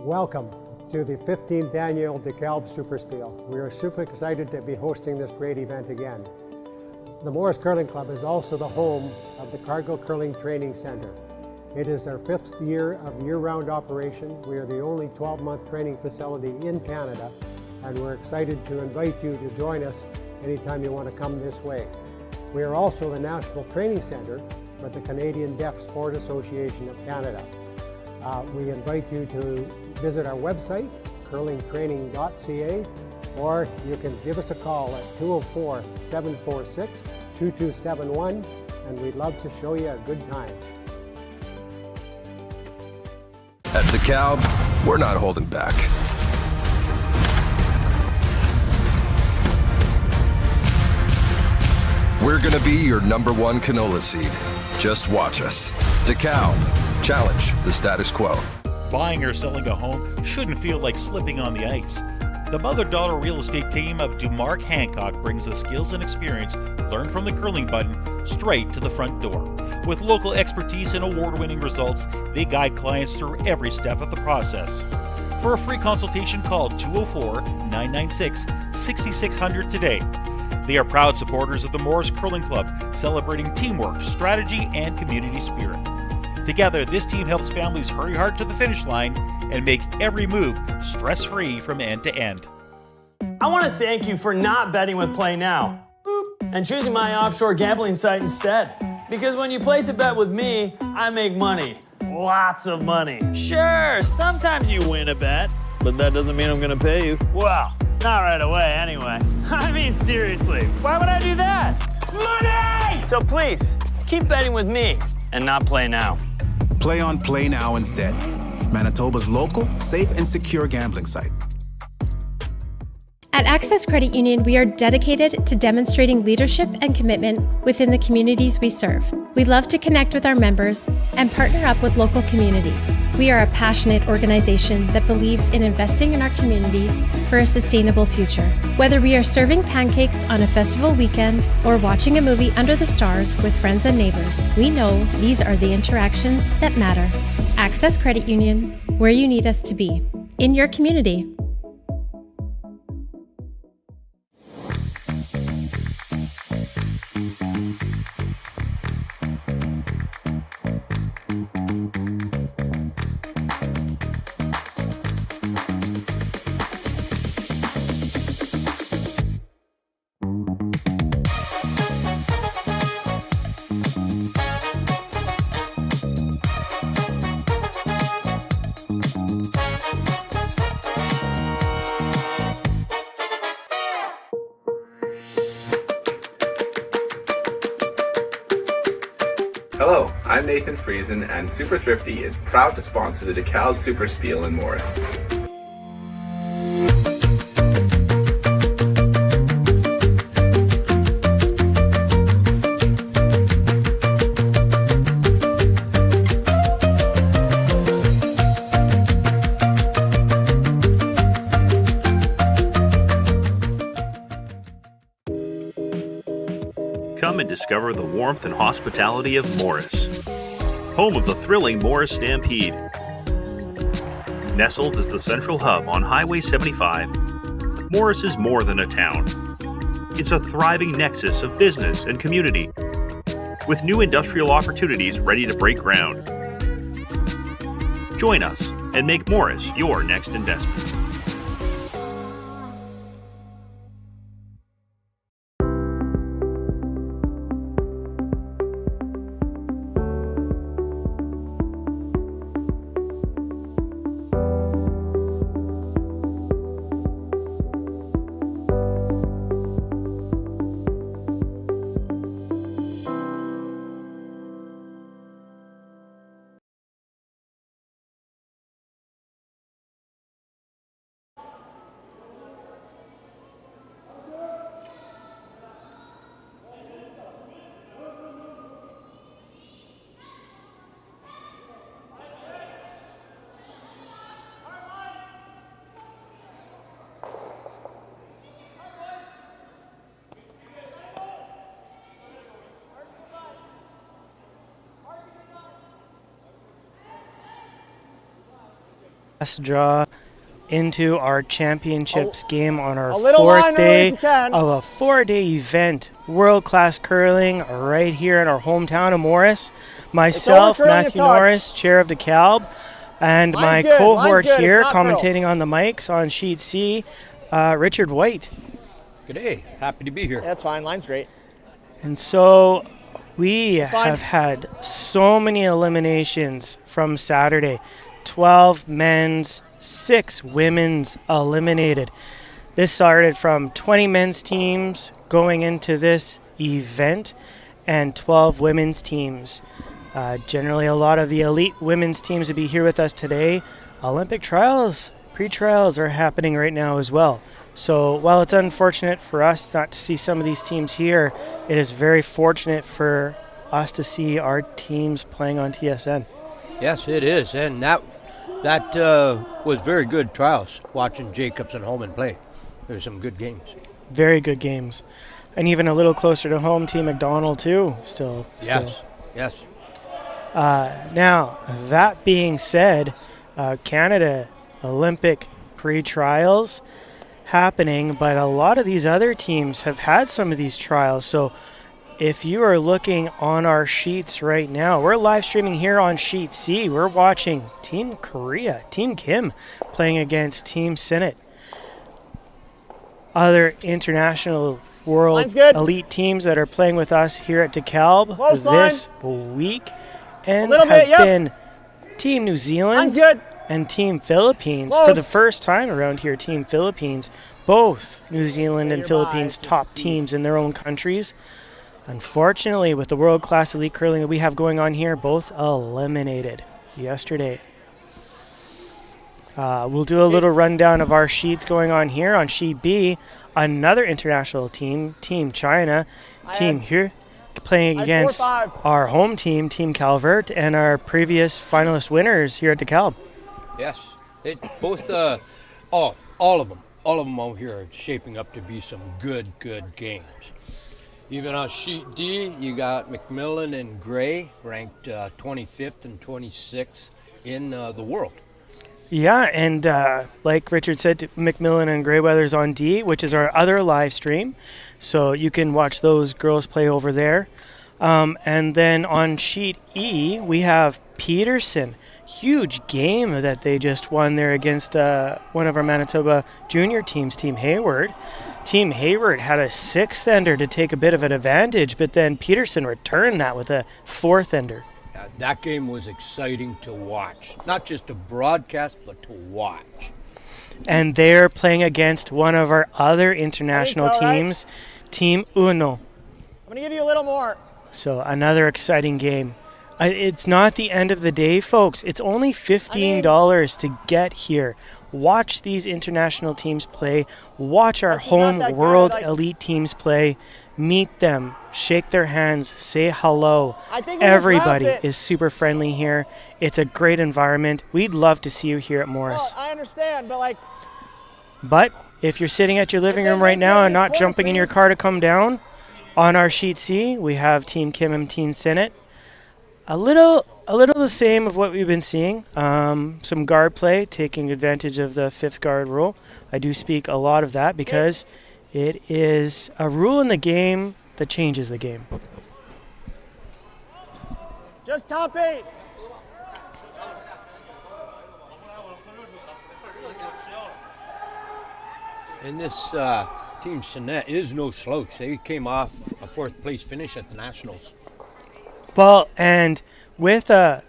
Welcome to the 15th annual Dekalb SuperSpiel. We are super excited to be hosting this great event again. The Morris Curling Club is also the home of the Cargill Curling Training Center. It is our 5th year of year-round operation. We are the only 12-month training facility in Canada, and we're excited to invite you to join us anytime you want to come this way. We are also the National Training Center for the Canadian Deaf Sport Association of Canada. We invite you to visit our website, curlingtraining.ca, or you can give us a call at 204-746-2271, and we'd love to show you a good time. At Dekalb, we're not holding back. We're gonna be your #1 canola seed. Just watch us. Dekalb, challenge the status quo. Buying or selling a home shouldn't feel like slipping on the ice. The mother-daughter real estate team of Dumark Hancock brings the skills and experience learned from the curling button straight to the front door. With local expertise and award-winning results, they guide clients through every step of the process. For a free consultation, call 204-996-6600 today. They are proud supporters of the Morris Curling Club, celebrating teamwork, strategy, and community spirit. Together, this team helps families hurry hard to the finish line and make every move stress-free from end to end. I want to thank you for not betting with Play Now and choosing my offshore gambling site instead. Because when you place a bet with me, I make money. Lots of money. Sure, sometimes you win a bet, but that doesn't mean I'm going to pay you. Well, not right away anyway. I mean, seriously, why would I do that? Money! So please, keep betting with me and not Play Now. Play on Play Now instead. Manitoba's local, safe, and secure gambling site. At Access Credit Union, we are dedicated to demonstrating leadership and commitment within the communities we serve. We love to connect with our members and partner up with local communities. We are a passionate organization that believes in investing in our communities for a sustainable future. Whether we are serving pancakes on a festival weekend or watching a movie under the stars with friends and neighbors, we know these are the interactions that matter. Access Credit Union, where you need us to be, in your community. Hello, I'm Nathan Friesen, and Super Thrifty is proud to sponsor the Dekalb SuperSpiel in Morris. Come and discover the warmth and hospitality of Morris, home of the thrilling Morris Stampede. Nestled as the central hub on Highway 75, Morris is more than a town. It's a thriving nexus of business and community, with new industrial opportunities ready to break ground. Join us and make Morris your next investment. Let's draw into our championships game on our little fourth line day if you can. of a 4-day event. World-class curling right here in our hometown of Morris. Myself, curling Matthew if touch. Norris, chair of Dekalb, and Line's my good, cohort line's good, here it's not curl. commentating on the mics on sheet C, Richard White. Good day. Happy to be here. That's fine. Line's great. And so we fine. have had so many eliminations from Saturday. 12 men's, 6 women's eliminated. This started from 20 men's teams going into this event and 12 women's teams. Generally, a lot of the elite women's teams will be here with us today. Olympic trials, pre-trials are happening right now as well. So while it's unfortunate for us not to see some of these teams here, it is very fortunate for us to see our teams playing on TSN. Yes, it is. And that was very good trials, watching Jacobs and Holman play. There's some good games. Very good games. And even a little closer to home, Team McDonald too, still. Yes. Now, that being said, Canada Olympic pre-trials happening, but a lot of these other teams have had some of these trials. So if you are looking on our sheets right now, we're live streaming here on sheet C. We're watching Team Korea, Team Kim playing against Team Sinnett. Other international world elite teams that are playing with us here at Dekalb this week and have been Team New Zealand and Team Philippines. For the first time around here, Team Philippines, both New Zealand and Philippines top teams in their own countries. Unfortunately, with the world-class elite curling that we have going on here, both eliminated yesterday. We'll do a little rundown of our sheets going on here. On sheet B, another international team, Team China, Team here, playing against our home team, Team Calvert, and our previous finalist winners here at Dekalb. Yes. All of them out here are shaping up to be some good games. Even on sheet D, you got McMillan and Gray ranked 25th and 26th in the world. Yeah, and like Richard said, McMillan and Greyweather's on D, which is our other live stream. So you can watch those girls play over there. And then on sheet E, we have Peterson. Huge game that they just won there against one of our Manitoba junior teams, Team Hayward. Team Hayward had a 6th-ender to take a bit of an advantage, but then Peterson returned that with a 4th-ender. That game was exciting to watch. Not just to broadcast, but to watch. And they're playing against one of our other international teams, Team Uno. I'm going to give you a little more. So another exciting game. It's not the end of the day, folks. It's only $15 to get here. Watch these international teams play. Watch our home world elite teams play. Meet them. Shake their hands. Say hello. Everybody is super friendly here. It's a great environment. We'd love to see you here at Morris. Well, I understand, but But if you're sitting at your living room right now and not jumping in your car to come down, on our sheet C, we have Team Kim and Team Sinnett. A little the same of what we've been seeing. Some guard play, taking advantage of the 5th guard rule. I do speak a lot of that because it is a rule in the game that changes the game. just top 8. And this Team Sinnett is no slouch. They came off a 4th place finish at the Nationals. Well, and with a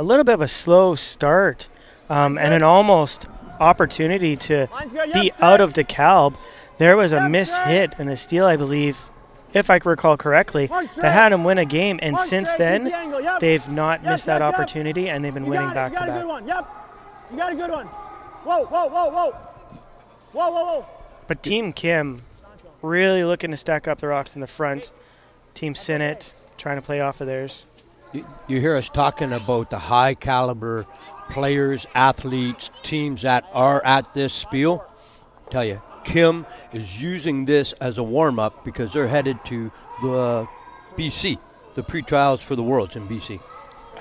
little bit of a slow start and an almost opportunity to be out of Dekalb, there was a miss hit and a steal, I believe, if I recall correctly, that had him win a game. And since then, they've not missed that opportunity, and they've been winning back-to-back. You got a good one. Yep. You got a good one. Whoa, whoa, whoa, whoa. Whoa, whoa, whoa. But Team Kim really looking to stack up the rocks in the front. Team Sinnett trying to play off of theirs. You hear us talking about the high caliber players, athletes, teams that are at this spiel. I tell you, Kim is using this as a warm-up because they're headed to the BC, the pre-trials for the Worlds in BC.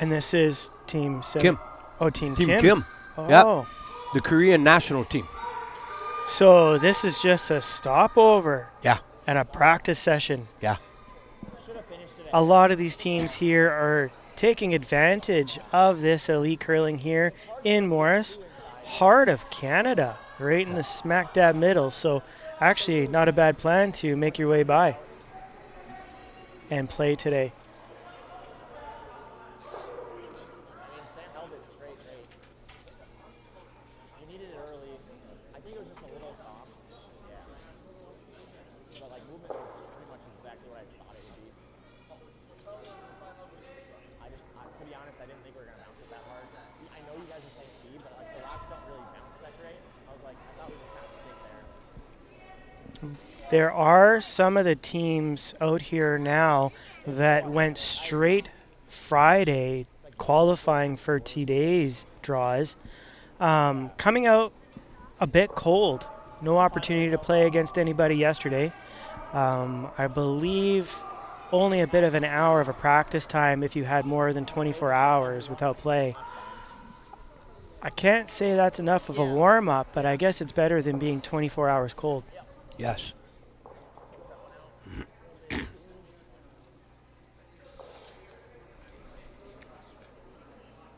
And this is Team Sinnett. Kim. Oh, Team Kim. Kim. Kim. Oh. Yep. the Korean national team. So this is just a stopover. Yeah. And a practice session. Yeah. A lot of these teams here are taking advantage of this elite curling here in Morris, heart of Canada, right in the smack dab middle. So actually not a bad plan to make your way by and play today. There are some of the teams out here now that went straight Friday qualifying for today's draws, coming out a bit cold. No opportunity to play against anybody yesterday. I believe only a bit of an hour of a practice time if you had more than 24 hours without play. I can't say that's enough of a warm-up, but I guess it's better than being 24 hours cold. Yes.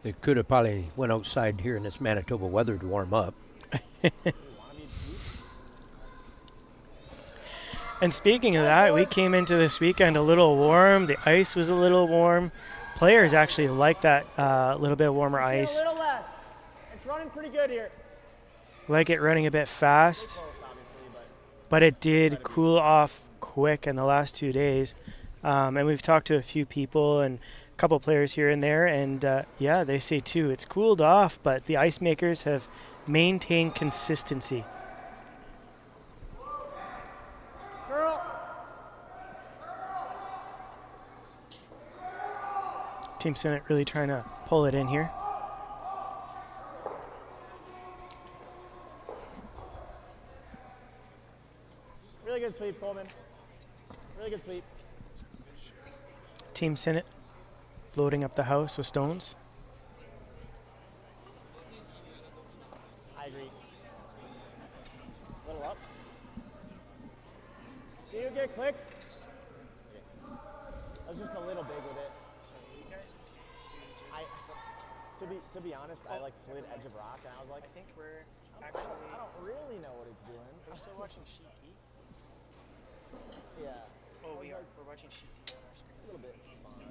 They could have probably went outside here in this Manitoba weather to warm up. And speaking of that, we came into this weekend a little warm. The ice was a little warm. Players actually like that little bit of warmer ice. A little less. It's running pretty good here. Like it running a bit fast. But it did cool off quick in the last 2 days. And we've talked to a few people and a couple players here and there. And yeah, they say too, it's cooled off, but the ice makers have maintained consistency. Team Sinnett really trying to pull it in here. Really good sweep, Coleman. Really good sweep. Team Sinnett loading up the house with stones. I agree. A little up. Do you get click? I was just a little big with it. To be honest, I like slid edge of rock and I was like, I think we're actually, I don't really know what it's doing. We're still watching Sheet D? Yeah. Oh, we are. We're watching Sheet D on our screen. A little bit. Fine.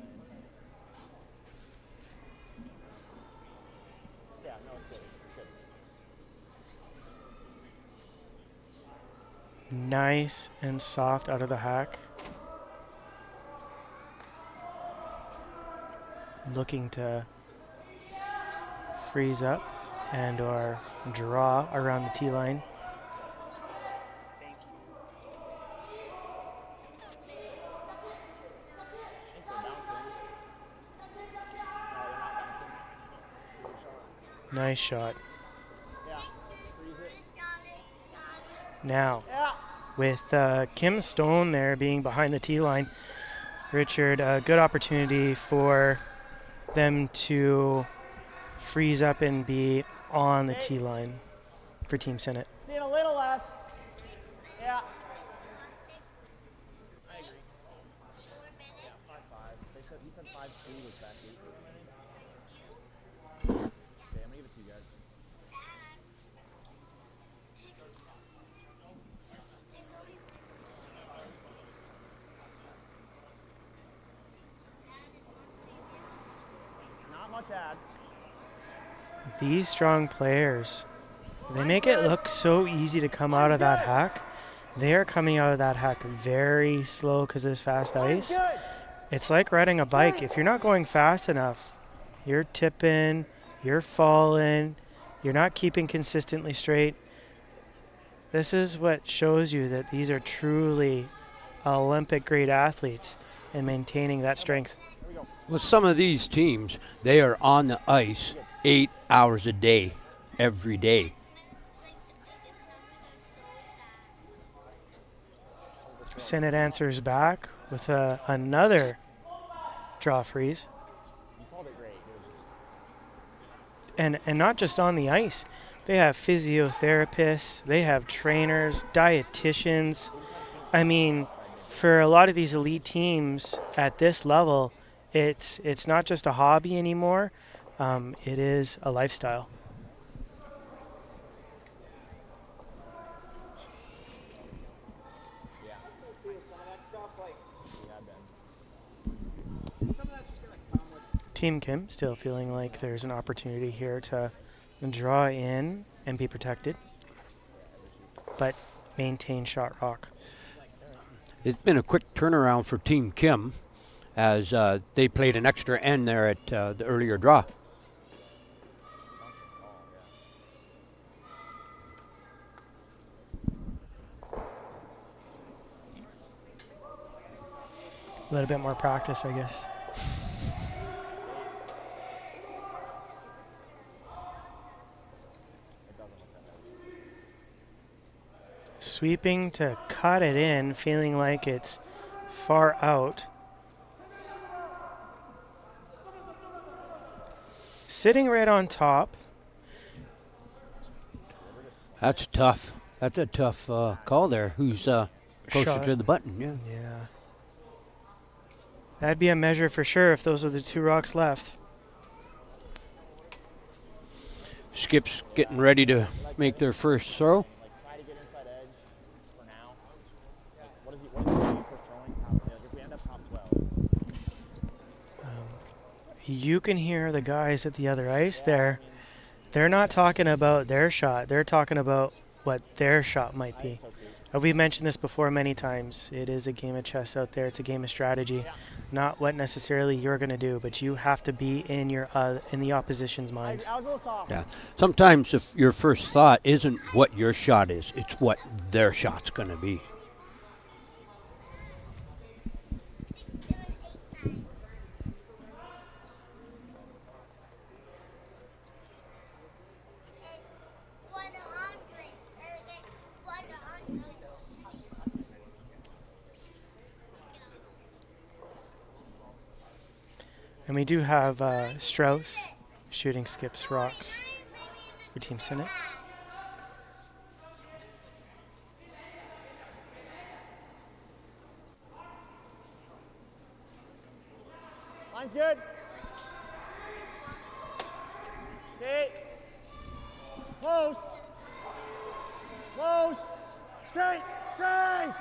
Yeah, no, it's good. It should. Nice and soft out of the hack. Looking to freeze up and or draw around the tee line. Thank you. Nice shot. Now, with Kim Stone there being behind the tee line, Richard, a good opportunity for them to freeze up and be on the tee line for Team Sinnett. Seeing a little less. Yeah. I agree. Yeah, 5'5". He said 5'2" was back 8. Okay, I'm gonna give it to you guys. Not much ad. These strong players, they make it look so easy to come out of that hack. They are coming out of that hack very slow because of this fast ice. It's like riding a bike. If you're not going fast enough, you're tipping, you're falling, you're not keeping consistently straight. This is what shows you that these are truly Olympic grade athletes and maintaining that strength. Well, some of these teams, they are on the ice 8 hours a day, every day. Sinnett answers back with another draw freeze. And not just on the ice, They have physiotherapists, they have trainers, dietitians. I mean, for a lot of these elite teams at this level, it's not just a hobby anymore. It is a lifestyle. Team Kim still feeling like there's an opportunity here to draw in and be protected, but maintain shot rock. It's been a quick turnaround for Team Kim as they played an extra end there at the earlier draw. A little bit more practice, I guess. Sweeping to cut it in, feeling like it's far out. Sitting right on top. That's tough. That's a tough call there. Who's closer Shot. to the button? Yeah. Yeah. That'd be a measure for sure if those are the two rocks left. Skip's getting ready to make their first throw. You can hear the guys at the other ice there. They're not talking about their shot. They're talking about what their shot might be. We've mentioned this before many times. It is a game of chess out there. It's a game of strategy, not what necessarily you're going to do, but you have to be in your in the opposition's minds. Yeah. Sometimes if your first thought isn't what your shot is, it's what their shot's going to be. And we do have Strauss shooting Skip's rocks for Team Sinnett. Line's good. Okay. Close. Close. Straight. Straight.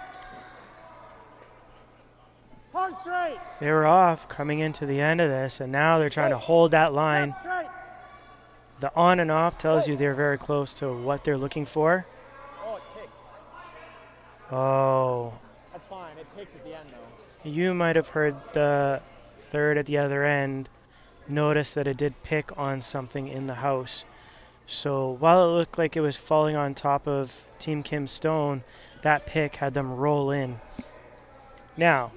Hard straight. They were off coming into the end of this, and now they're trying to hold that line. The on and off tells you they're very close to what they're looking for. Oh, it picked. Oh. That's fine. It picks at the end, though. You might have heard the third at the other end notice that it did pick on something in the house. So while it looked like it was falling on top of Team Kim's stone, that pick had them roll in. Now,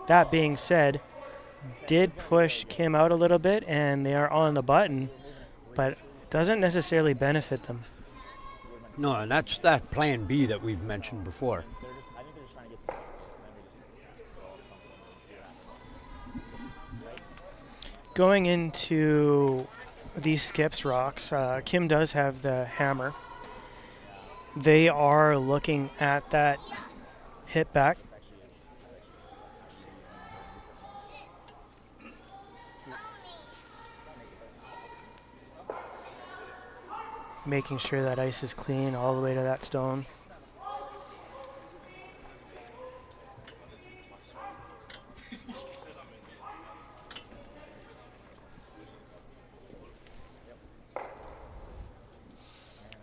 that being said, did push Kim out a little bit, and they are on the button, but it doesn't necessarily benefit them. No, and that's that plan B that we've mentioned before. Going into these Skips rocks, Kim does have the hammer. They are looking at that hit back. Making sure that ice is clean all the way to that stone.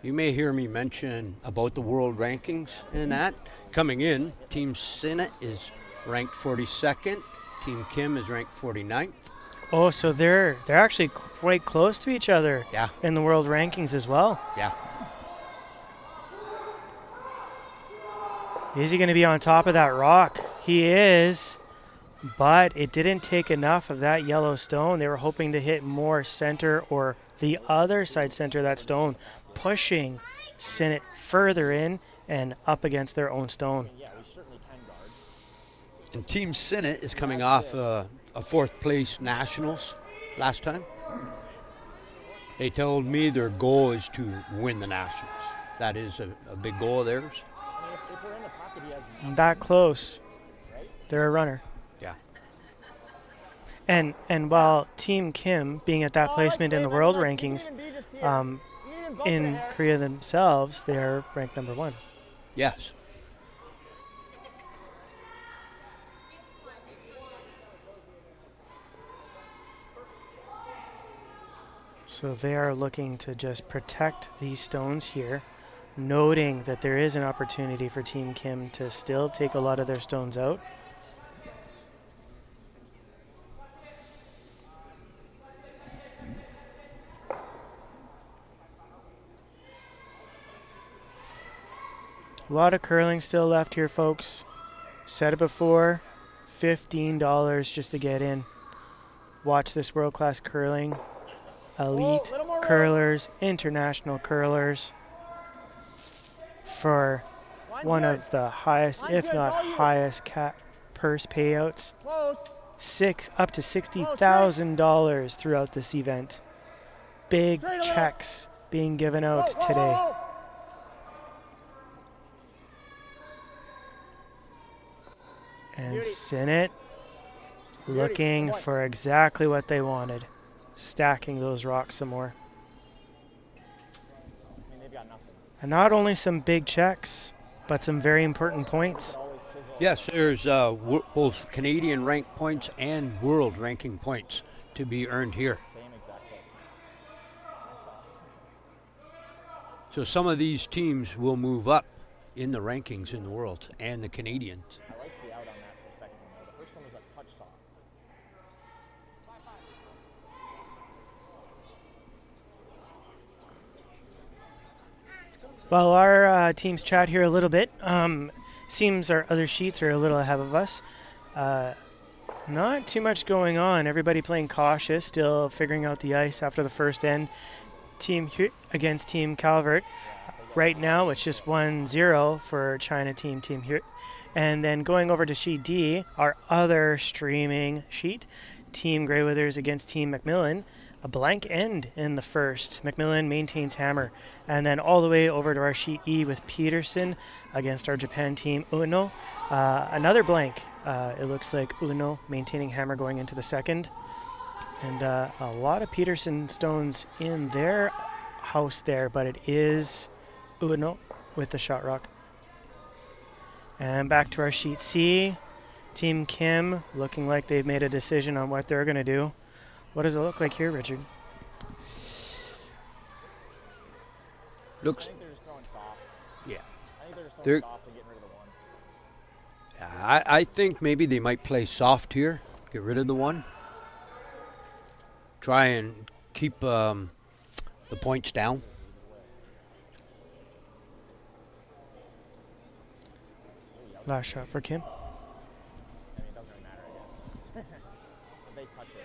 You may hear me mention about the world rankings in that. Coming in, Team Sinnett is ranked 42nd. Team Kim is ranked 49th. Oh, so they're actually quite close to each other. Yeah. In the world rankings as well. Yeah. Is he going to be on top of that rock? He is, but it didn't take enough of that yellow stone. They were hoping to hit more center or the other side center of that stone, pushing Sinnett further in and up against their own stone. And Team Sinnett is coming off a fourth place nationals last time. They told me their goal is to win the Nationals. That is a big goal of theirs. If we're in the pocket, he has That close. They're a runner. Yeah. And while Team Kim, being at that placement in the world rankings, in Korea themselves, they are ranked number 1. Yes. So they are looking to just protect these stones here, noting that there is an opportunity for Team Kim to still take a lot of their stones out. A lot of curling still left here, folks. Said it before, $15 just to get in. Watch this world-class curling. Elite curlers, international curlers for one of the highest, if not highest, purse payouts. Up to $60,000 throughout this event. Big checks being given out today. And Sinnett looking for exactly what they wanted. Stacking those rocks some more. And not only some big checks, but some very important points. Yes, there's both Canadian rank points and world ranking points to be earned here. So some of these teams will move up in the rankings in the world and the Canadians. I liked the out on that for the second one, though. The first one was a touch soft. While our teams chat here a little bit, seems our other sheets are a little ahead of us. Not too much going on. Everybody playing cautious, still figuring out the ice after the first end. Team Hut against Team Calvert. Right now, it's just 1-0 for China Team Hut. And then going over to sheet D, our other streaming sheet, Team Grey Withers against Team Macmillan. A blank end in the first. Macmillan maintains hammer. And then all the way over to our sheet E with Peterson against our Japan team Uno. Another blank. It looks like Uno maintaining hammer going into the second. And a lot of Peterson stones in their house there, but it is Uno with the shot rock. And back to our sheet C. Team Kim looking like they've made a decision on what they're going to do. What does it look like here, Richard? Looks. I think they're just throwing soft. Yeah. I think they're just throwing soft and getting rid of the one. I think maybe they might play soft here, get rid of the one. Try and keep the points down. Last shot for Kim. I mean, it doesn't really matter, I guess. If they touch it,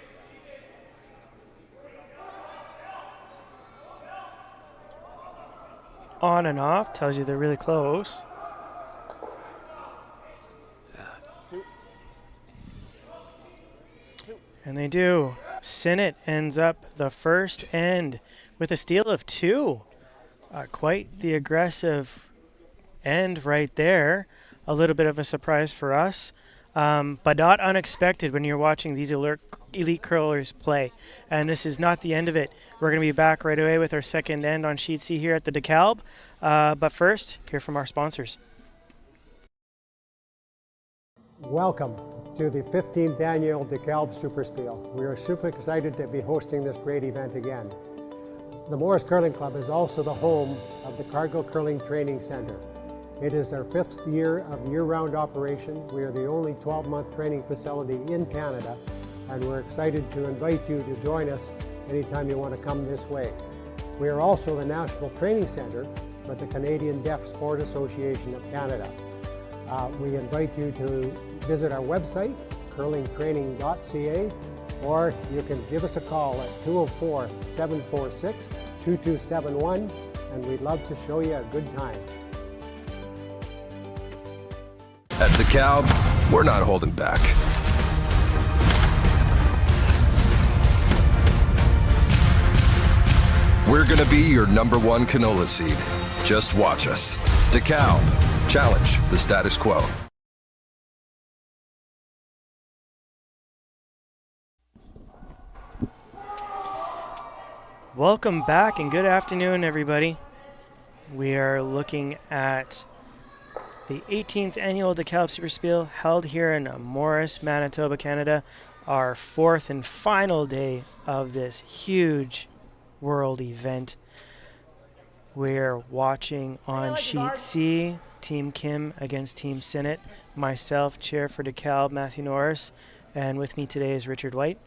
yeah. On and off tells you they're really close. And they do. Sinnett ends up the first end with a steal of 2. Quite the aggressive end right there. A little bit of a surprise for us, but not unexpected when you're watching these elite curlers play. And this is not the end of it. We're going to be back right away with our second end on Sheet C here at the Dekalb. But first, hear from our sponsors. Welcome to the 15th annual Dekalb SuperSpiel. We are super excited to be hosting this great event again. The Morris Curling Club is also the home of the Cargill Curling Training Center. It is our 5th year of year-round operation. We are the only 12-month training facility in Canada, and we're excited to invite you to join us anytime you want to come this way. We are also the National Training Center with the Canadian Deaf Sport Association of Canada. We invite you to visit our website, curlingtraining.ca, or you can give us a call at 204-746-2271, and we'd love to show you a good time. At Dekalb, we're not holding back. We're gonna be your #1 canola seed. Just watch us. Dekalb, challenge the status quo. Welcome back and good afternoon, everybody. We are looking at the 18th annual Dekalb SuperSpiel held here in Morris, Manitoba, Canada. Our 4th and final day of this huge world event. We're watching on Sheet C, Team Kim against Team Sinnett. Myself, chair for Dekalb, Matthew Norris, and with me today is Richard White.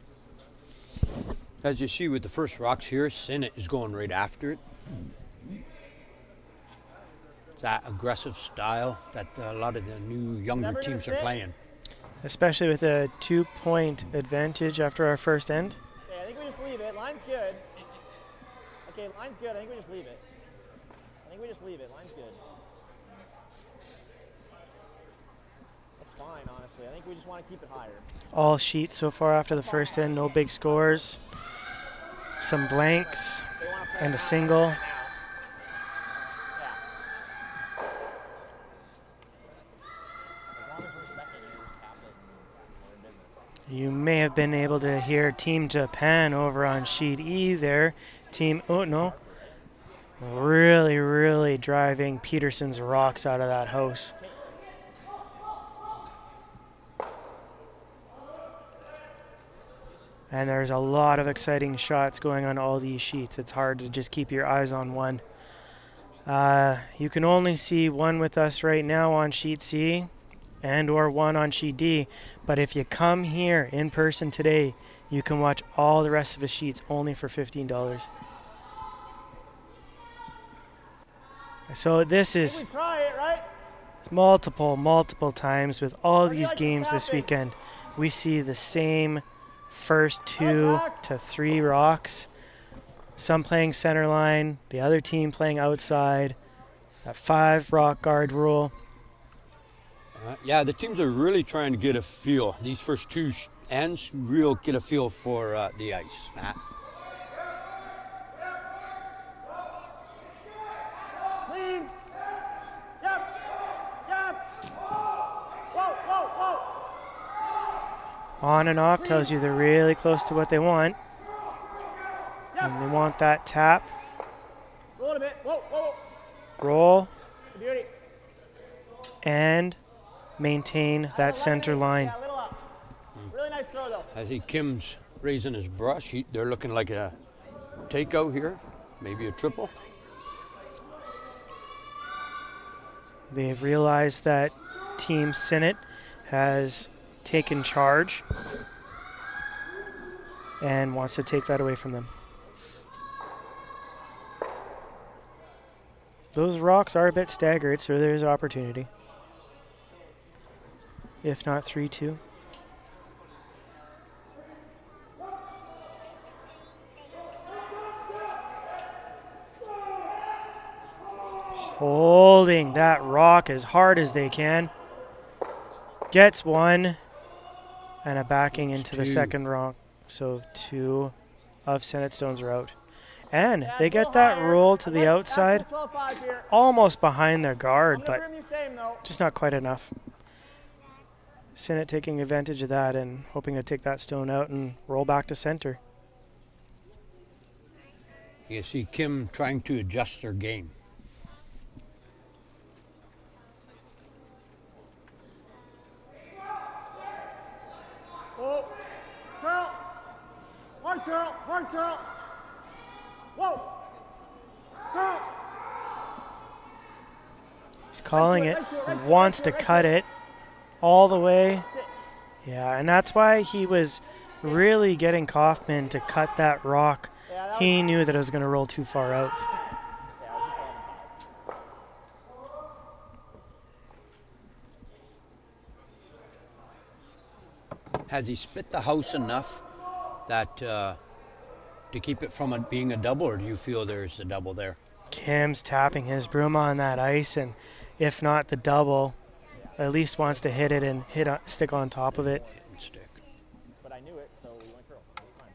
As you see with the first rocks here, Sinnett is going right after it. That aggressive style that a lot of the new younger teams are playing. Especially with a 2-point advantage after our first end. Okay, I think we just leave it. Line's good. Okay, line's good. I think we just leave it. Line's good. That's fine, honestly. I think we just want to keep it higher. All sheets so far after the first end, no big scores. Some blanks and a single. You may have been able to hear Team Japan over on Sheet E there. Team Utno really driving Peterson's rocks out of that house. And there's a lot of exciting shots going on all these sheets. It's hard to just keep your eyes on one. You can only see one with us right now on Sheet C and or one on Sheet D. But if you come here in person today, you can watch all the rest of the sheets only for $15. So this is multiple times with all these games this weekend. We see the same first 2 to 3 rocks. Some playing center line, the other team playing outside. That 5 rock guard rule. Yeah, the teams are really trying to get a feel. These first 2 ends, get a feel for the ice, Matt. Clean. Yep. Whoa. On and off tells you they're really close to what they want. And they want that tap. Roll it a bit. Whoa. Roll. It's a beauty. And maintain that center line. Yeah, a little up. Really nice throw, though. I see Kim's raising his brush. They're looking like a takeout here, maybe a triple. They've realized that Team Sinnett has taken charge and wants to take that away from them. Those rocks are a bit staggered, so there's opportunity. If not 3-2. Holding that rock as hard as they can. Gets one. And a backing into the second rock. So 2 of Sinnett stones are out. And they get that roll to the outside. Almost behind their guard, but just not quite enough. Sinnett taking advantage of that and hoping to take that stone out and roll back to center. You see Kim trying to adjust their game. Oh, curl. Hard curl. Whoa. Curl. He's calling it. Wants to cut it all the way. Yeah, and that's why he was really getting Kaufman to cut that rock. He knew that it was going to roll too far out. Has he spit the house enough that to keep it from it being a double, or do you feel there's a double there? Kim's tapping his broom on that ice, and if not the double, at least wants to hit it and stick on top of it. But I knew it, so we went curl. It was fine.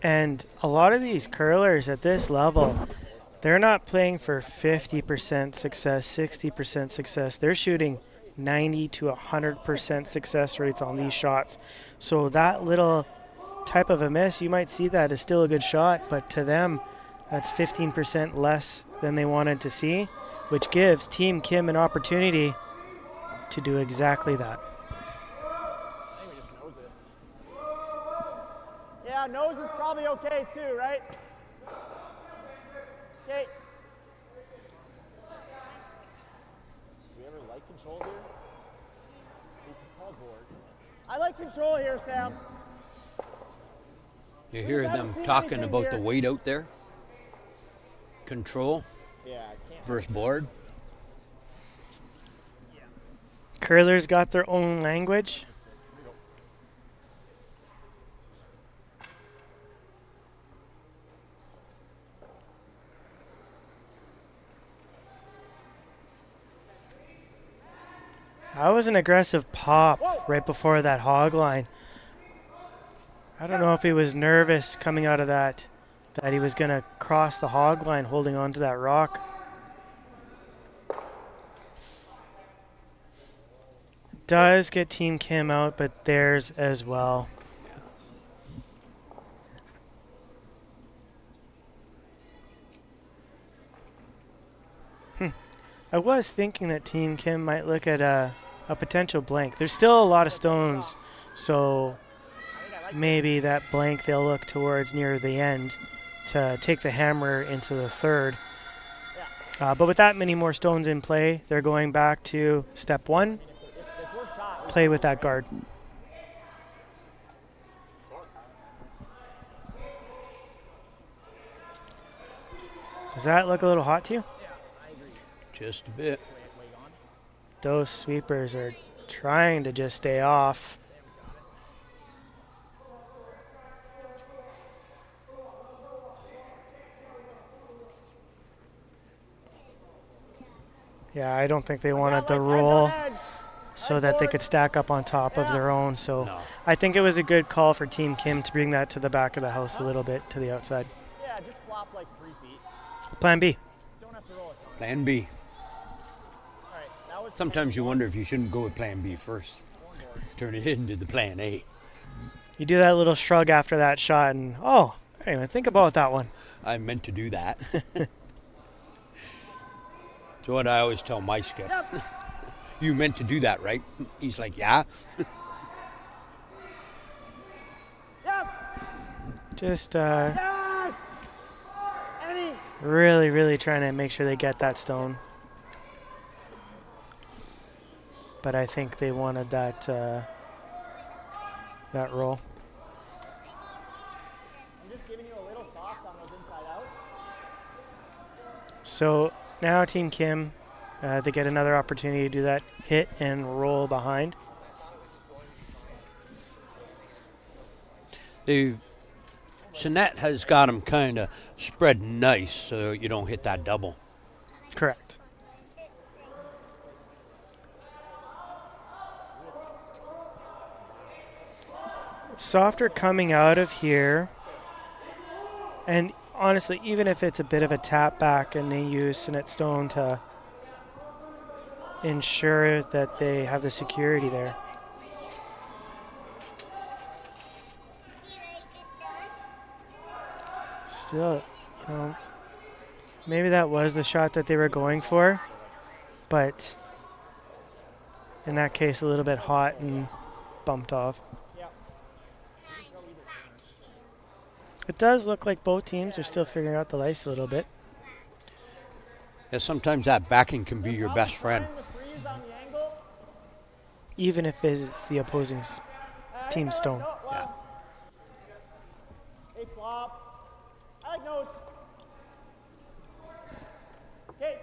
And a lot of these curlers at this level, they're not playing for 50% success, 60% success. They're shooting 90 to 100% success rates on these shots. So that little type of a miss, you might see that as still a good shot, but to them, that's 15% less than they wanted to see, which gives Team Kim an opportunity to do exactly that. I think we just nose it. Yeah, nose is probably okay too, right? Okay. Do we ever like control here? We can call board. I like control here, Sam. You hear them talking about the weight out there? Control versus board. Curlers got their own language. That was an aggressive pop right before that hog line. I don't know if he was nervous coming out of that he was going to cross the hog line holding onto that rock. Does get Team Kim out, but theirs as well. I was thinking that Team Kim might look at a potential blank. There's still a lot of stones, so maybe that blank they'll look towards near the end to take the hammer into the third. But with that many more stones in play, they're going back to step one, play with that guard. Does that look a little hot to you? Just a bit. Those sweepers are trying to just stay off. Yeah, I don't think they wanted the roll so that they could stack up on top of their own. So I think it was a good call for Team Kim to bring that to the back of the house a little bit to the outside. Yeah, just flop like 3 feet. Plan B. Don't have to roll a ton. Plan B. All right, that was Sometimes you wonder if you shouldn't go with plan B first. Turn it into the plan A. You do that little shrug after that shot and, oh, I didn't even think about that one. I meant to do that. It's what I always tell my skip. Yep. You meant to do that, right? He's like, yeah. Yep. Just Yes! really, really trying to make sure they get that stone. But I think they wanted that that roll. I'm just giving you a little soft on those inside outs. So now Team Kim, they get another opportunity to do that hit and roll behind. Sinnett has got him kind of spread nice so you don't hit that double. Correct. Softer coming out of here. And honestly, even if it's a bit of a tap back and they use Sinnett stone to ensure that they have the security there. Still, you know, maybe that was the shot that they were going for, but in that case, a little bit hot and bumped off. It does look like both teams are still figuring out the lice a little bit. Yeah, sometimes that backing can be your best friend. Even if it's the opposing team stone. Yeah. Hey, flop. I like nose. Okay.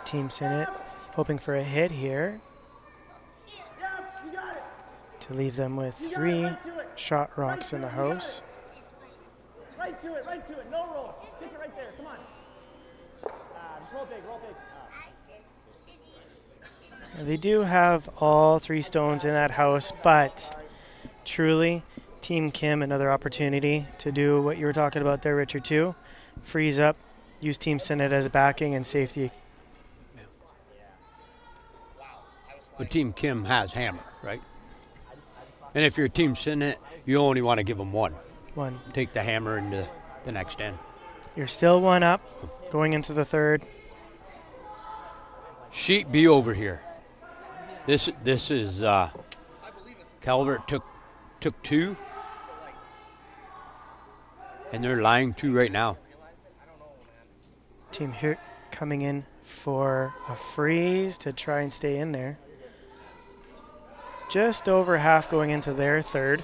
Team Sinnett hoping for a hit here to leave them with 3 shot rocks in the house. Right to it, no roll. Stick it right there, come on. Just roll big. They do have all 3 stones in that house, but truly, Team Kim, another opportunity to do what you were talking about there, Richard, too. Freeze up, use Team Sinnett as backing and safety. But Team Kim has hammer, right? And if you're Team Sinnett, you only want to give them one. Take the hammer into the next end. You're still 1 up going into the third. Sheet B over here. This is Calvert took 2, and they're lying 2 right now. Team here coming in for a freeze to try and stay in there. Just over half going into their third,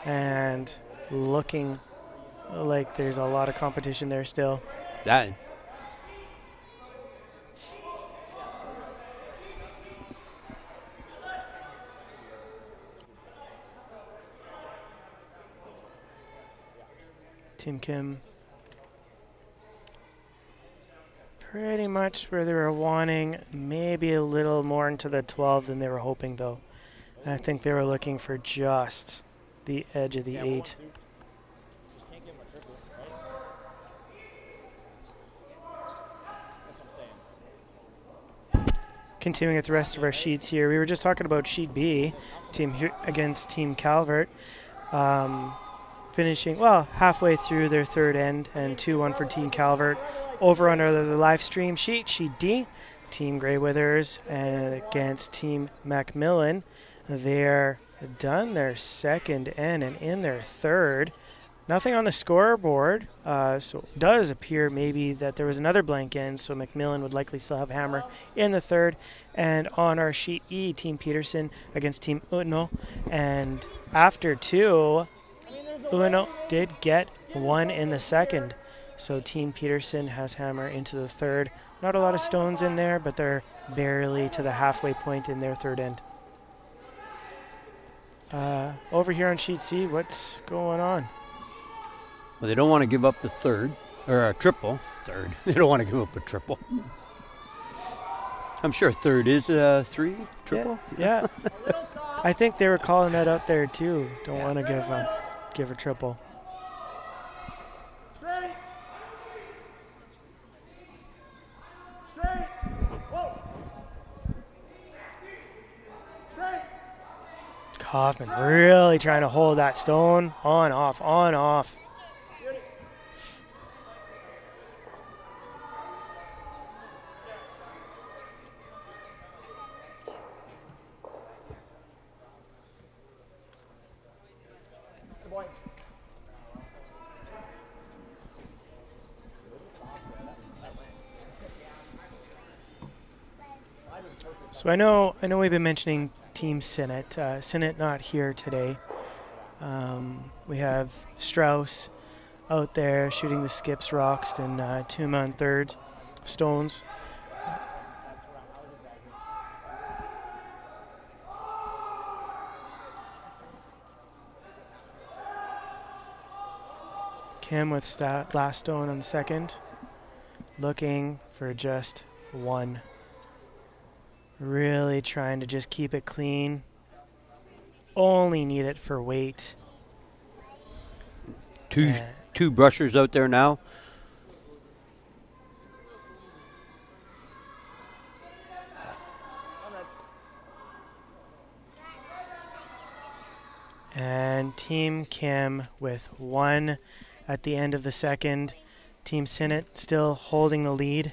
and looking like there's a lot of competition there still. That. Team Kim pretty much where they were wanting, maybe a little more into the 12 than they were hoping, though. I think they were looking for just the edge of the 8. Continuing with the rest of our sheets here, we were just talking about sheet B, team here against Team Calvert, finishing halfway through their third end, and 2-1 for Team Calvert. Over under the live stream sheet, sheet D, Team Grey Withers and against Team Macmillan. They're done their second end and in their third. Nothing on the scoreboard, so it does appear maybe that there was another blank end, so Macmillan would likely still have hammer in the third. And on our sheet E, Team Peterson against Team Uno. And after 2, Uno did get 1 in the second. So Team Peterson has hammer into the third. Not a lot of stones in there, but they're barely to the halfway point in their third end. Over here on sheet C, what's going on? Well, they don't want to give up the third, or a triple. Third. They don't want to give up a triple. I'm sure third is a 3 triple. Yeah. I think they were calling that out there too. Don't want to give a triple. Kaufman really trying to hold that stone. On, off, on, off. So I know we've been mentioning Team Sinnett. Sinnett not here today. We have Strauss out there shooting the skips, rocks, and Tuma on third, stones. Kim with last stone on the second, looking for just 1. Really trying to just keep it clean. Only need it for weight. Two brushers out there now. And Team Kim with 1 at the end of the second. Team Sinnett still holding the lead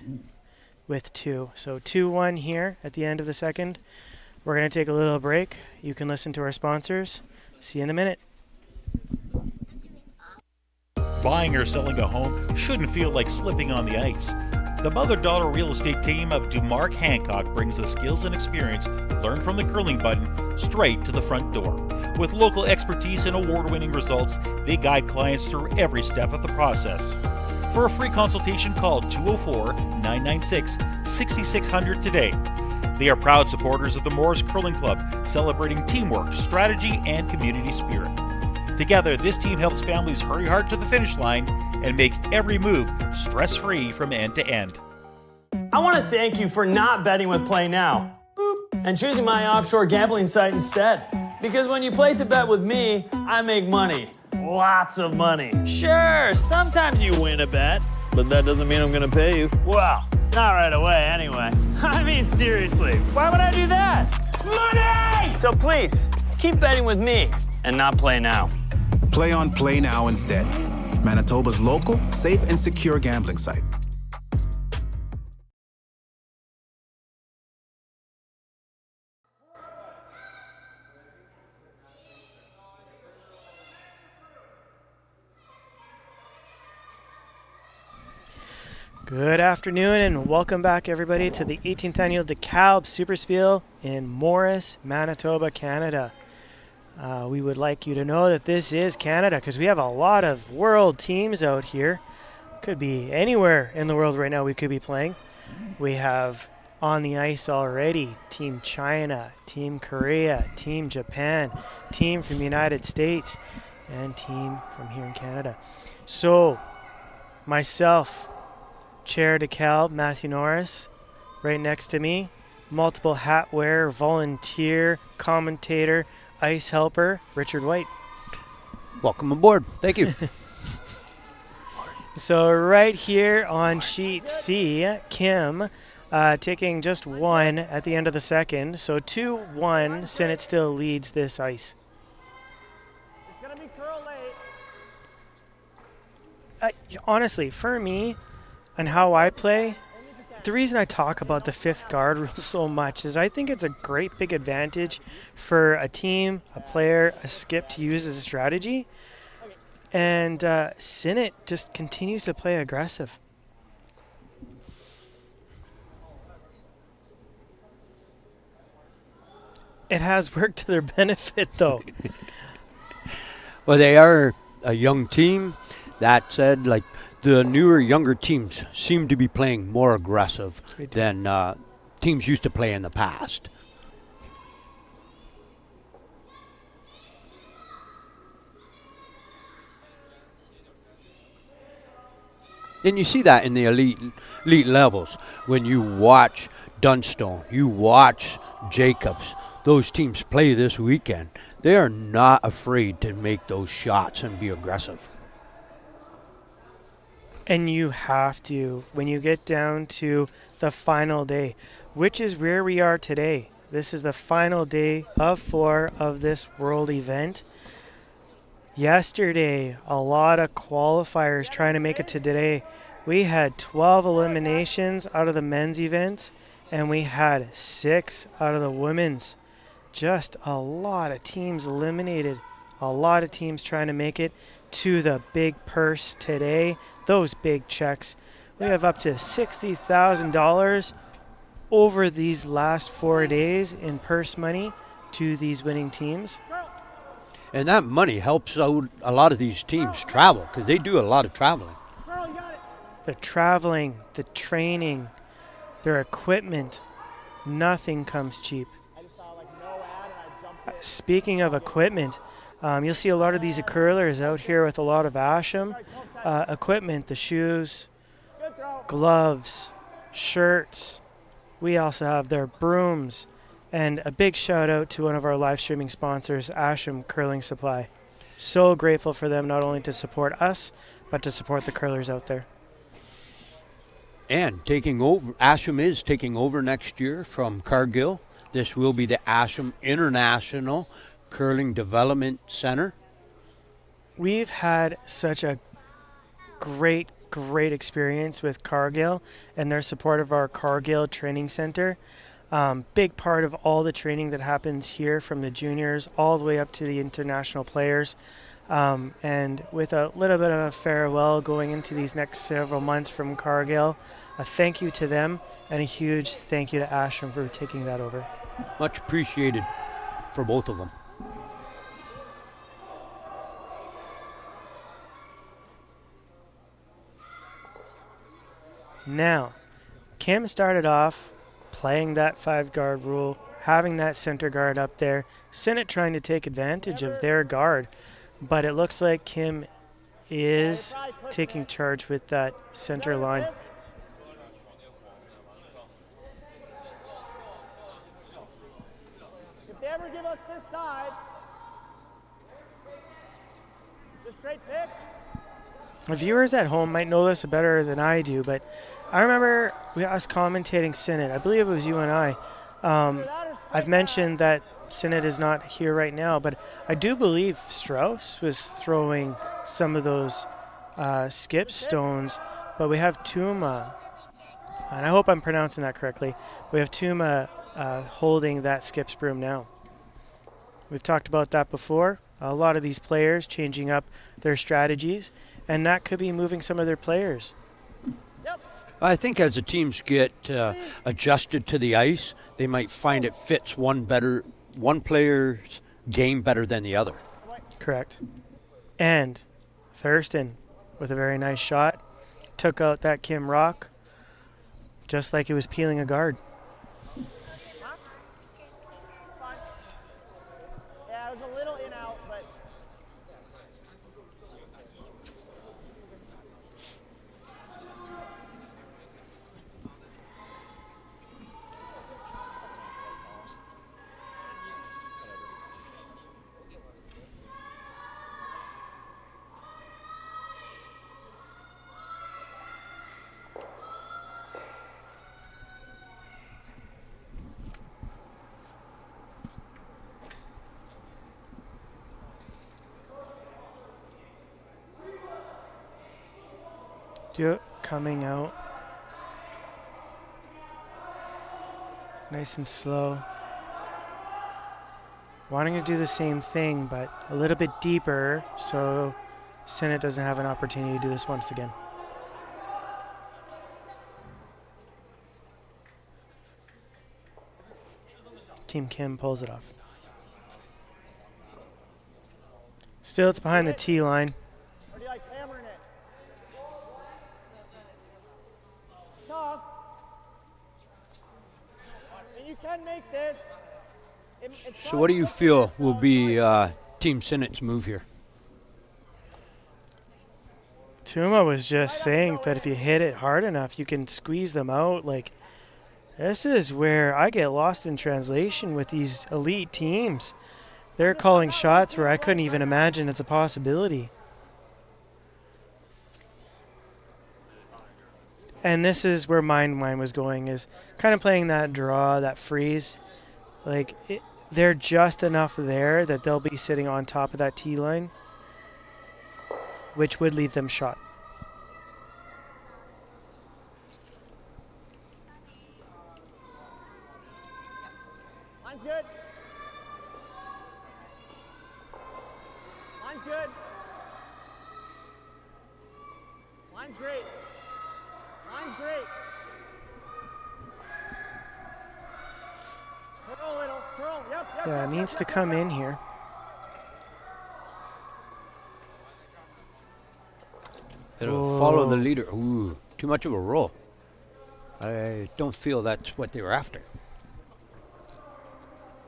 with 2. So 2-1 here at the end of the second. We're going to take a little break. You can listen to our sponsors. See you in a minute. Buying or selling a home shouldn't feel like slipping on the ice. The mother-daughter real estate team of DuMark Hancock brings the skills and experience learned from the curling button straight to the front door. With local expertise and award-winning results, they guide clients through every step of the process. For a free consultation, call 204-996-6600 today. They are proud supporters of the Morris Curling Club, celebrating teamwork, strategy, and community spirit. Together, this team helps families hurry hard to the finish line and make every move stress-free from end to end. I want to thank you for not betting with Play Now and choosing my offshore gambling site instead. Because when you place a bet with me, I make money. Lots of money. Sure, sometimes you win a bet, but that doesn't mean I'm gonna pay you. Well, not right away anyway. I mean, seriously, why would I do that? Money! So please, keep betting with me and not Play Now. Play on Play Now instead. Manitoba's local, safe, and secure gambling site. Good afternoon and welcome back everybody to the 18th annual Dekalb SuperSpiel in Morris, Manitoba, Canada. We would like you to know that this is Canada because we have a lot of world teams out here. Could be anywhere in the world right now we could be playing. We have on the ice already Team China, Team Korea, Team Japan, team from the United States, and team from here in Canada. So, myself, Chair Dekalb, Matthew Norris, right next to me, multiple hat wearer, volunteer, commentator, ice helper, Richard White. Welcome aboard. Thank you. So right here on sheet C, Kim taking just one at the end of the second. So 2-1, Sinnett still leads this ice. It's going to be curl late. Honestly, for me, and how I play, the reason I talk about the fifth guard rule so much is I think it's a great big advantage for a team, a player, a skip to use as a strategy. And Sinnett just continues to play aggressive. It has worked to their benefit, though. Well, they are a young team. That said, like, the newer, younger teams seem to be playing more aggressive than teams used to play in the past. And you see that in the elite levels. When you watch Dunstone, you watch Jacobs, those teams play this weekend. They are not afraid to make those shots and be aggressive. And you have to, when you get down to the final day, which is where we are today. This is the final day of 4 of this world event. Yesterday, a lot of qualifiers trying to make it to today. We had 12 eliminations out of the men's event, and we had 6 out of the women's. Just a lot of teams eliminated. A lot of teams trying to make it to the big purse today. Those big checks. We have up to $60,000 over these last 4 days in purse money to these winning teams. And that money helps out a lot of these teams travel because they do a lot of traveling. The traveling, the training, their equipment, nothing comes cheap. Speaking of equipment, you'll see a lot of these curlers out here with a lot of Asham equipment, the shoes, gloves, shirts. We also have their brooms. And a big shout out to one of our live streaming sponsors, Asham Curling Supply. So grateful for them not only to support us, but to support the curlers out there. And taking over, Asham is taking over next year from Cargill. This will be the Asham International Curling Development Center. We've had such a great experience with Cargill and their support of our Cargill Training Center. Big part of all the training that happens here from the juniors all the way up to the international players. And with a little bit of a farewell going into these next several months from Cargill, a thank you to them and a huge thank you to Asham for taking that over. Much appreciated for both of them. Now, Kim started off playing that 5-guard rule, having that center guard up there. Sinnett trying to take advantage of their guard, but it looks like Kim is taking charge with that center line. If they ever give us this side, just straight pick. The viewers at home might know this better than I do, but I remember us commentating Sinnett. I believe it was you and I. I've mentioned that Sinnett is not here right now, but I do believe Strauss was throwing some of those skip stones, but we have Tuma, and I hope I'm pronouncing that correctly. We have Tuma holding that skips broom now. We've talked about that before. A lot of these players changing up their strategies, and that could be moving some of their players. I think as the teams get adjusted to the ice, they might find it fits one player's game better than the other. Correct. And Thurston with a very nice shot took out that Kim Rock just like he was peeling a guard. Yeah, it was a little in out, but Coming out nice and slow, wanting to do the same thing but a little bit deeper so Sinnett doesn't have an opportunity to do this once again. Team Kim pulls it off. Still, it's behind the T line. or do you like hammering it? It's tough. And you can make this. So what do you feel will be Team Sinnett's move here? Tuma was just saying that if you hit it hard enough, you can squeeze them out. Like, this is where I get lost in translation with these elite teams. They're calling shots where I couldn't even imagine it's a possibility. And this is where mine was going, is kind of playing that draw, that freeze. Like, they're just enough there that they'll be sitting on top of that T line, which would leave them shot. Line's good. Line's good. Line's great. Line's great. Curl a little. Curl. Yep. Yeah, it needs to come in here. It'll follow the leader. Ooh, too much of a roll. I don't feel that's what they were after.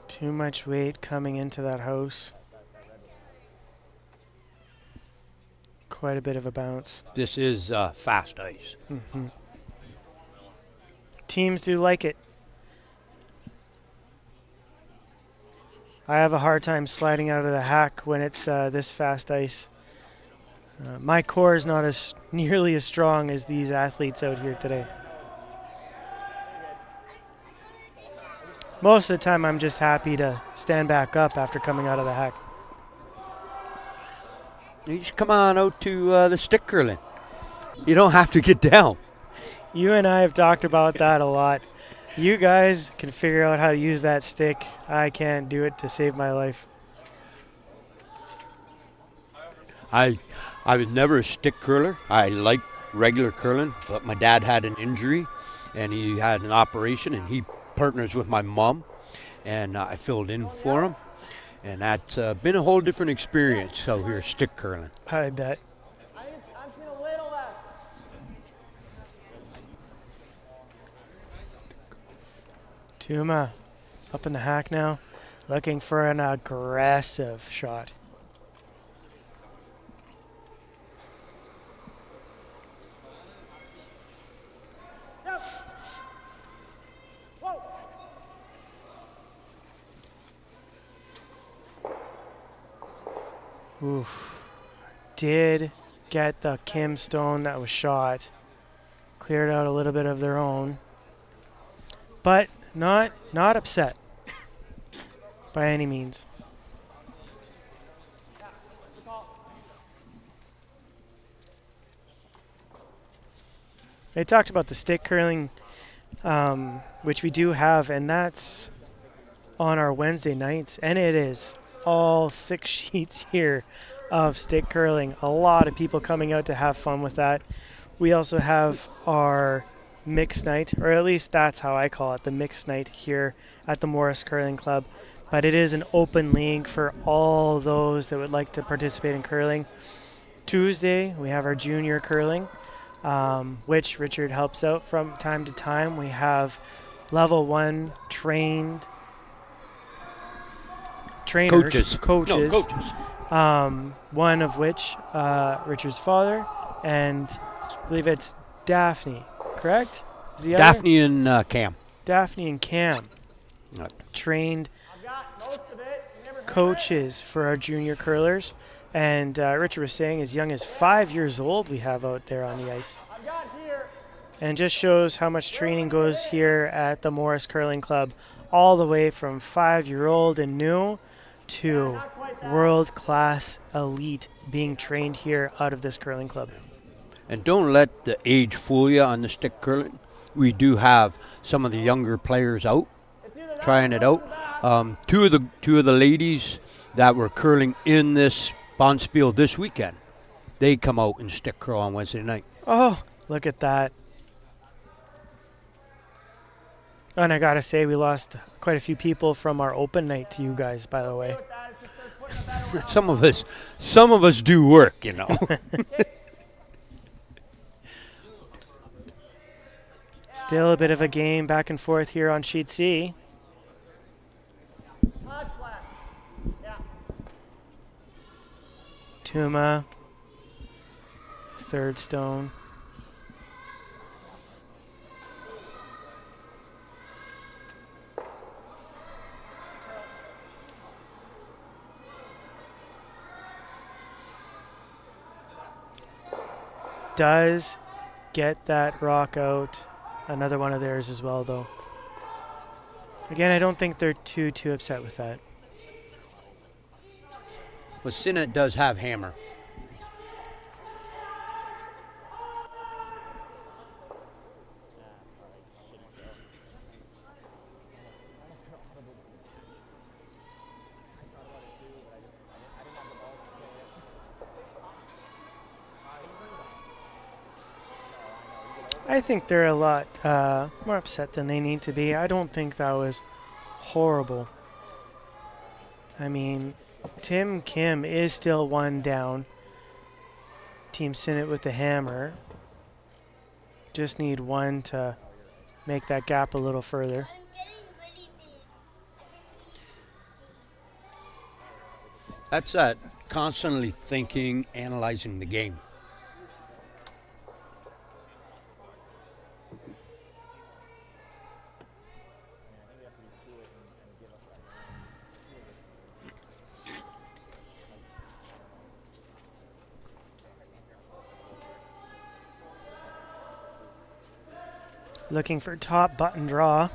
Too much weight coming into that house. Quite a bit of a bounce. This is fast ice. Mm-hmm. Teams do like it. I have a hard time sliding out of the hack when it's this fast ice. My core is not as nearly as strong as these athletes out here today. Most of the time, I'm just happy to stand back up after coming out of the hack. You just come on out to the stick curling. You don't have to get down. You and I have talked about that a lot. You guys can figure out how to use that stick. I can't do it to save my life. I was never a stick curler. I liked regular curling, but my dad had an injury, and he had an operation, and he partners with my mom, and I filled in for him. And that's been a whole different experience out here stick curling. I bet. I've seen a little less. Tuma up in the hack now, looking for an aggressive shot. Oof. Did get the Kim stone that was shot. Cleared out a little bit of their own. But not upset by any means. They talked about the stick curling, which we do have, and that's on our Wednesday nights, and it is all 6 sheets here of stick curling. A lot of people coming out to have fun with that. We also have our mixed night, or at least that's how I call it, the mixed night here at the Morris Curling Club. But it is an open league for all those that would like to participate in curling. Tuesday, we have our junior curling, which Richard helps out from time to time. We have level 1 trainers, coaches. One of which Richard's father, and I believe it's Daphne, correct? Is the Daphne and Cam. Daphne and Cam trained coaches for our junior curlers, and Richard was saying as young as 5 years old we have out there on the ice. And just shows how much training goes here at the Morris Curling Club, all the way from 5-year-old and new to world-class elite being trained here out of this curling club. And don't let the age fool you on the stick curling. We do have some of the younger players out, trying it out. Two of the ladies that were curling in this Bonspiel this weekend, they come out and stick curl on Wednesday night. Oh, look at that. And I gotta say, we lost quite a few people from our open night to you guys, by the way. Some of us do work, you know. Still a bit of a game back and forth here on sheet C. Tuma, third stone. Does get that rock out. Another one of theirs as well, though. Again, I don't think they're too upset with that. Well, Sinnett does have hammer. I think they're a lot more upset than they need to be. I don't think that was horrible. I mean, Tim Kim is still one down. Team Sinnett with the hammer. Just need one to make that gap a little further. That's that constantly thinking, analyzing the game. Looking for top button draw.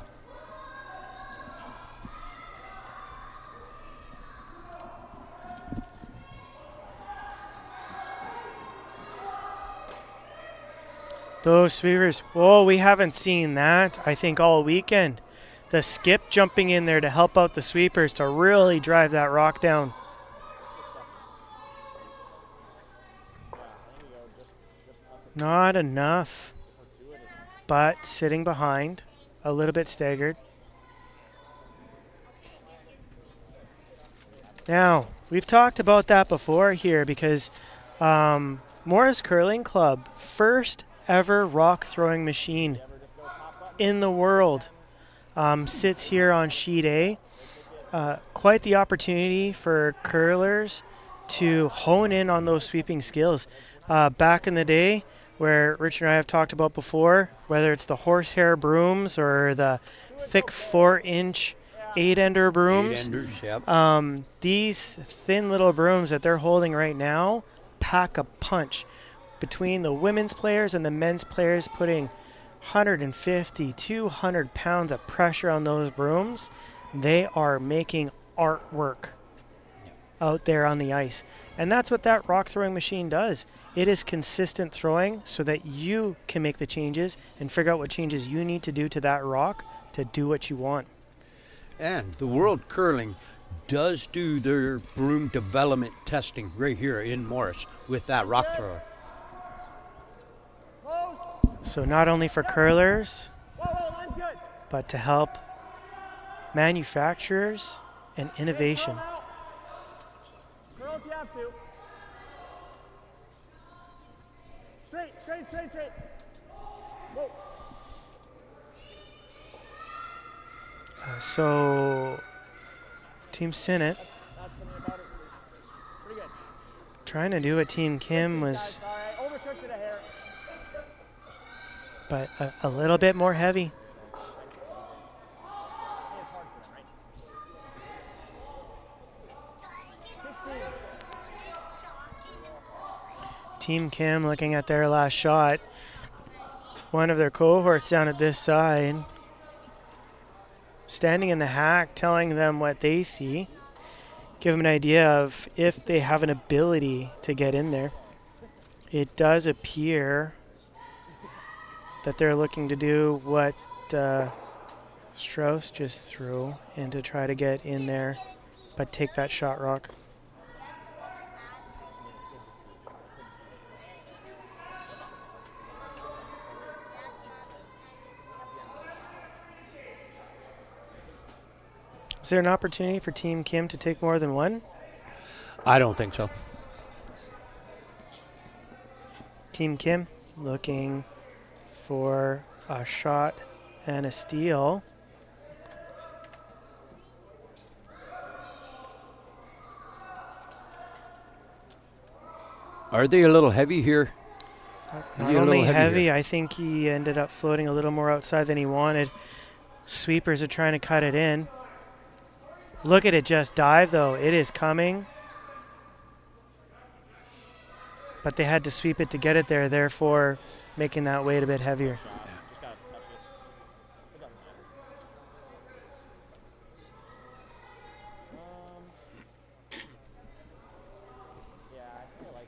Those sweepers, whoa, we haven't seen that, I think, all weekend. The skip jumping in there to help out the sweepers to really drive that rock down. Not enough. But sitting behind, a little bit staggered. Now, we've talked about that before here because Morris Curling Club, first ever rock throwing machine in the world. sits here on sheet A. Quite the opportunity for curlers to hone in on those sweeping skills. Back in the day, where Rich and I have talked about before, whether it's the horsehair brooms or the thick 4-inch 8-ender brooms, 8-enders, yep. These thin little brooms that they're holding right now pack a punch. Between the women's players and the men's players putting 150, 200 pounds of pressure on those brooms, they are making artwork out there on the ice. And that's what that rock throwing machine does. It is consistent throwing so that you can make the changes and figure out what changes you need to do to that rock to do what you want. And the World Curling does do their broom development testing right here in Morris with that rock thrower. So not only for curlers, but to help manufacturers and innovation. Curl if you have to. Straight, straight, straight, straight. Whoa. So Team Sinnett That's something about it. Pretty good. trying to do what Team Kim was, All right, overcooked it a hair. but a little bit more heavy. It's hard for them, right? 16. Team Kim looking at their last shot. One of their cohorts down at this side, standing in the hack, telling them what they see. Give them an idea of if they have an ability to get in there. It does appear that they're looking to do what Strauss just threw and to try to get in there, but take that shot rock. Is there an opportunity for Team Kim to take more than one? I don't think so. Team Kim looking for a shot and a steal. Are they a little heavy here? Not only heavy, I think he ended up floating a little more outside than he wanted. Sweepers are trying to cut it in. Look at it just dive, though. It is coming. But they had to sweep it to get it there, therefore making that weight a bit heavier. Just gotta touch this. It doesn't matter. Yeah, I think I like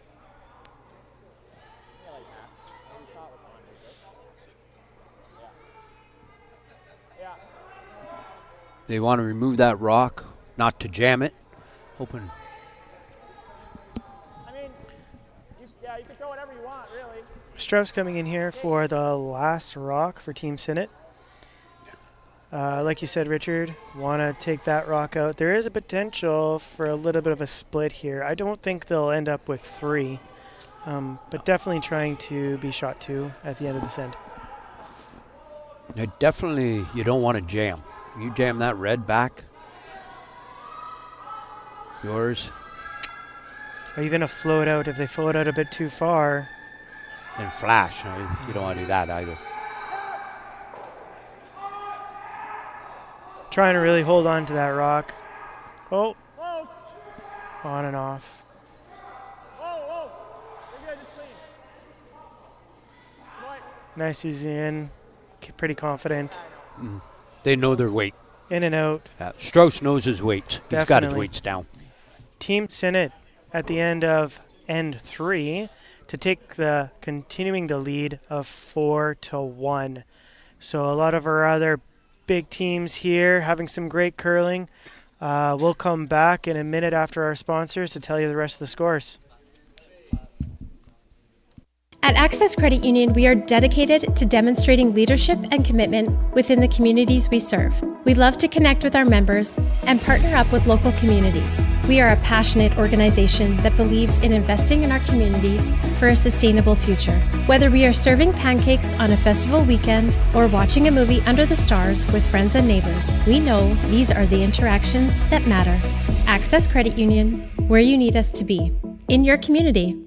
that. Maybe shot with Andre, right? Yeah. They want to remove that rock, not to jam it. Open. I mean, you can throw whatever you want, really. Strauss coming in here for the last rock for Team Sinnett. Like you said, Richard, want to take that rock out. There is a potential for a little bit of a split here. I don't think they'll end up with 3, but definitely trying to be shot 2 at the end of this end. Yeah, definitely, you don't want to jam. You jam that red back. Yours. Or even a float out if they float out a bit too far. And flash. You don't want to do that either. Trying to really hold on to that rock. Oh. On and off. Whoa. You're good, just clean. Right. Nice easy in. Pretty confident. They know their weight. In and out. Strauss knows his weights. He's got his Definitely. weights down. Team Sinnett at the end of end 3 to take continuing the lead of 4-1. So a lot of our other big teams here having some great curling. We'll come back in a minute after our sponsors to tell you the rest of the scores. At Access Credit Union, we are dedicated to demonstrating leadership and commitment within the communities we serve. We love to connect with our members and partner up with local communities. We are a passionate organization that believes in investing in our communities for a sustainable future. Whether we are serving pancakes on a festival weekend or watching a movie under the stars with friends and neighbors, we know these are the interactions that matter. Access Credit Union, where you need us to be, in your community.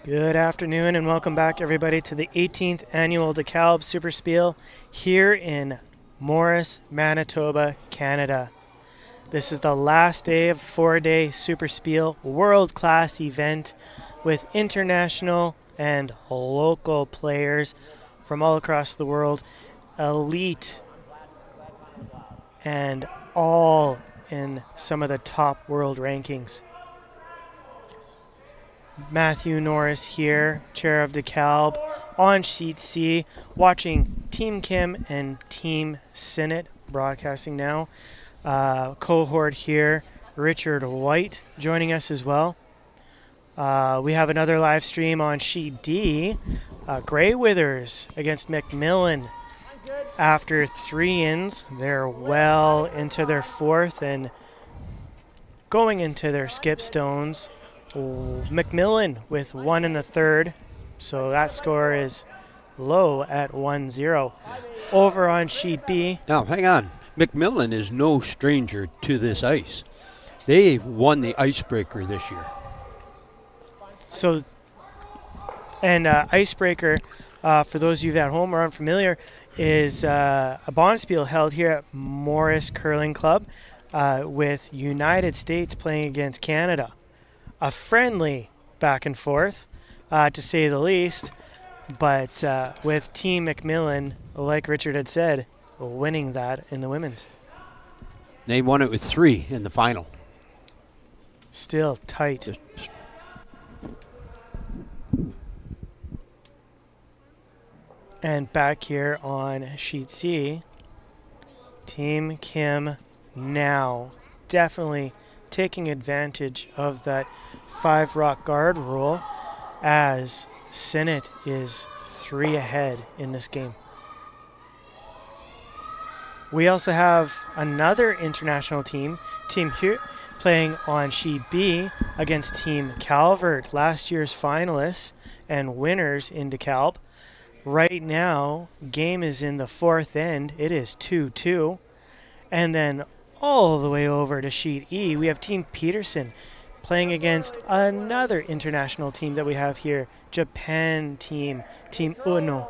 Good afternoon and welcome back everybody to the 18th annual Dekalb SuperSpiel here in Morris, Manitoba, Canada. This is the last day of 4-day SuperSpiel world-class event with international and local players from all across the world, elite and all in some of the top world rankings. Matthew Norris here, chair of Dekalb, on Sheet C, watching Team Kim and Team Sinnett, broadcasting now. Cohort here, Richard White, joining us as well. We have another live stream on Sheet D, Grey Withers against Macmillan. After 3 ins, they're well into their 4th and going into their skip stones. Macmillan with 1 in the 3rd, so that score is low at 1-0. Over on Sheet B. Now, hang on. Macmillan is no stranger to this ice. They won the icebreaker this year. So, and icebreaker, for those of you at home or unfamiliar, is a bonspiel held here at Morris Curling Club with United States playing against Canada. A friendly back and forth, to say the least, but with Team Macmillan, like Richard had said, winning that in the women's. They won it with 3 in the final. Still tight. And back here on Sheet C, Team Kim now definitely taking advantage of that 5 rock guard rule as Sinnett is 3 ahead in this game. We also have another international team, Team Hugh, playing on Sheet B against Team Calvert, last year's finalists and winners in Dekalb. Right now, game is in the 4th end. It is 2-2. And then all the way over to Sheet E, we have Team Peterson playing against another international team that we have here, Japan team, Team Uno.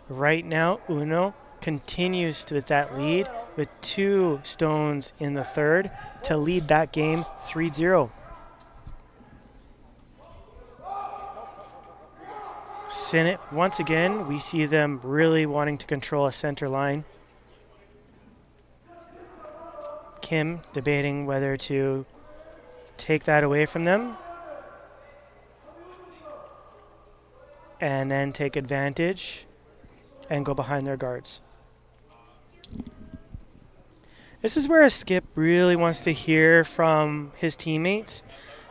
Right now, Uno continues with that lead with 2 stones in the 3rd to lead that game 3-0. Sinnett, once again, we see them really wanting to control a center line. Kim debating whether to take that away from them and then take advantage and go behind their guards. This is where a skip really wants to hear from his teammates.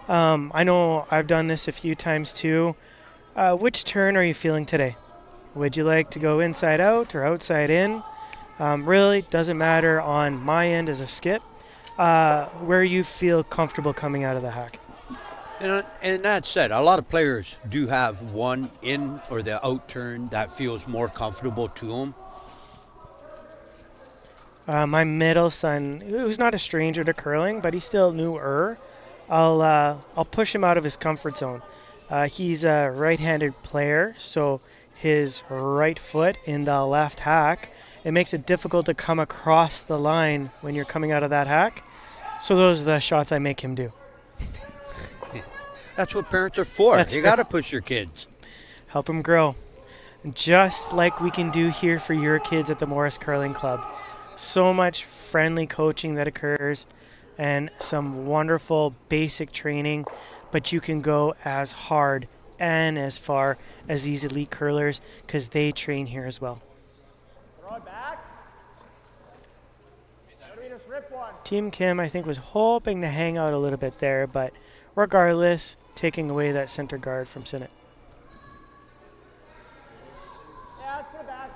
I know I've done this a few times too. Which turn are you feeling today? Would you like to go inside out or outside in? Really doesn't matter on my end as a skip. Where you feel comfortable coming out of the hack. And that said, a lot of players do have one in or the out turn that feels more comfortable to them. My middle son, who's not a stranger to curling, but he's still newer, I'll push him out of his comfort zone. He's a right-handed player, so his right foot in the left hack. It makes it difficult to come across the line when you're coming out of that hack. So those are the shots I make him do. That's what parents are for. That's You got to push your kids. Help them grow. Just like we can do here for your kids at the Morris Curling Club. So much friendly coaching that occurs and some wonderful basic training, but you can go as hard and as far as these elite curlers because they train here as well. Throw it back. Maybe just rip one. Team Kim, I think, was hoping to hang out a little bit there, but regardless, taking away that center guard from Sinnett. Yeah, let's put it back.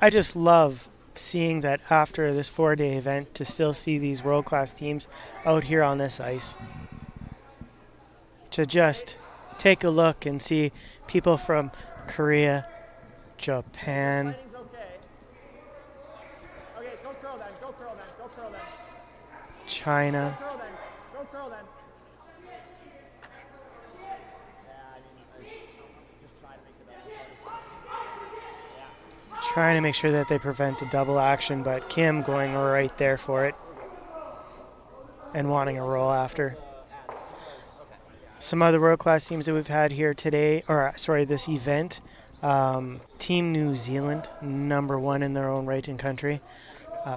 I just love seeing that after this 4-day event to still see these world-class teams out here on this ice. To just take a look and see people from Korea, Japan, Fighting's okay. Okay, go curl then. Go curl then. Go curl then. China. Go curl then. Go curl then. Yeah, I mean, just try to make the best. Yeah. Trying to make sure that they prevent a double action, but Kim going right there for it and wanting a roll after. Some other world-class teams that we've had here today, this event. Team New Zealand, #1 in their own right in country.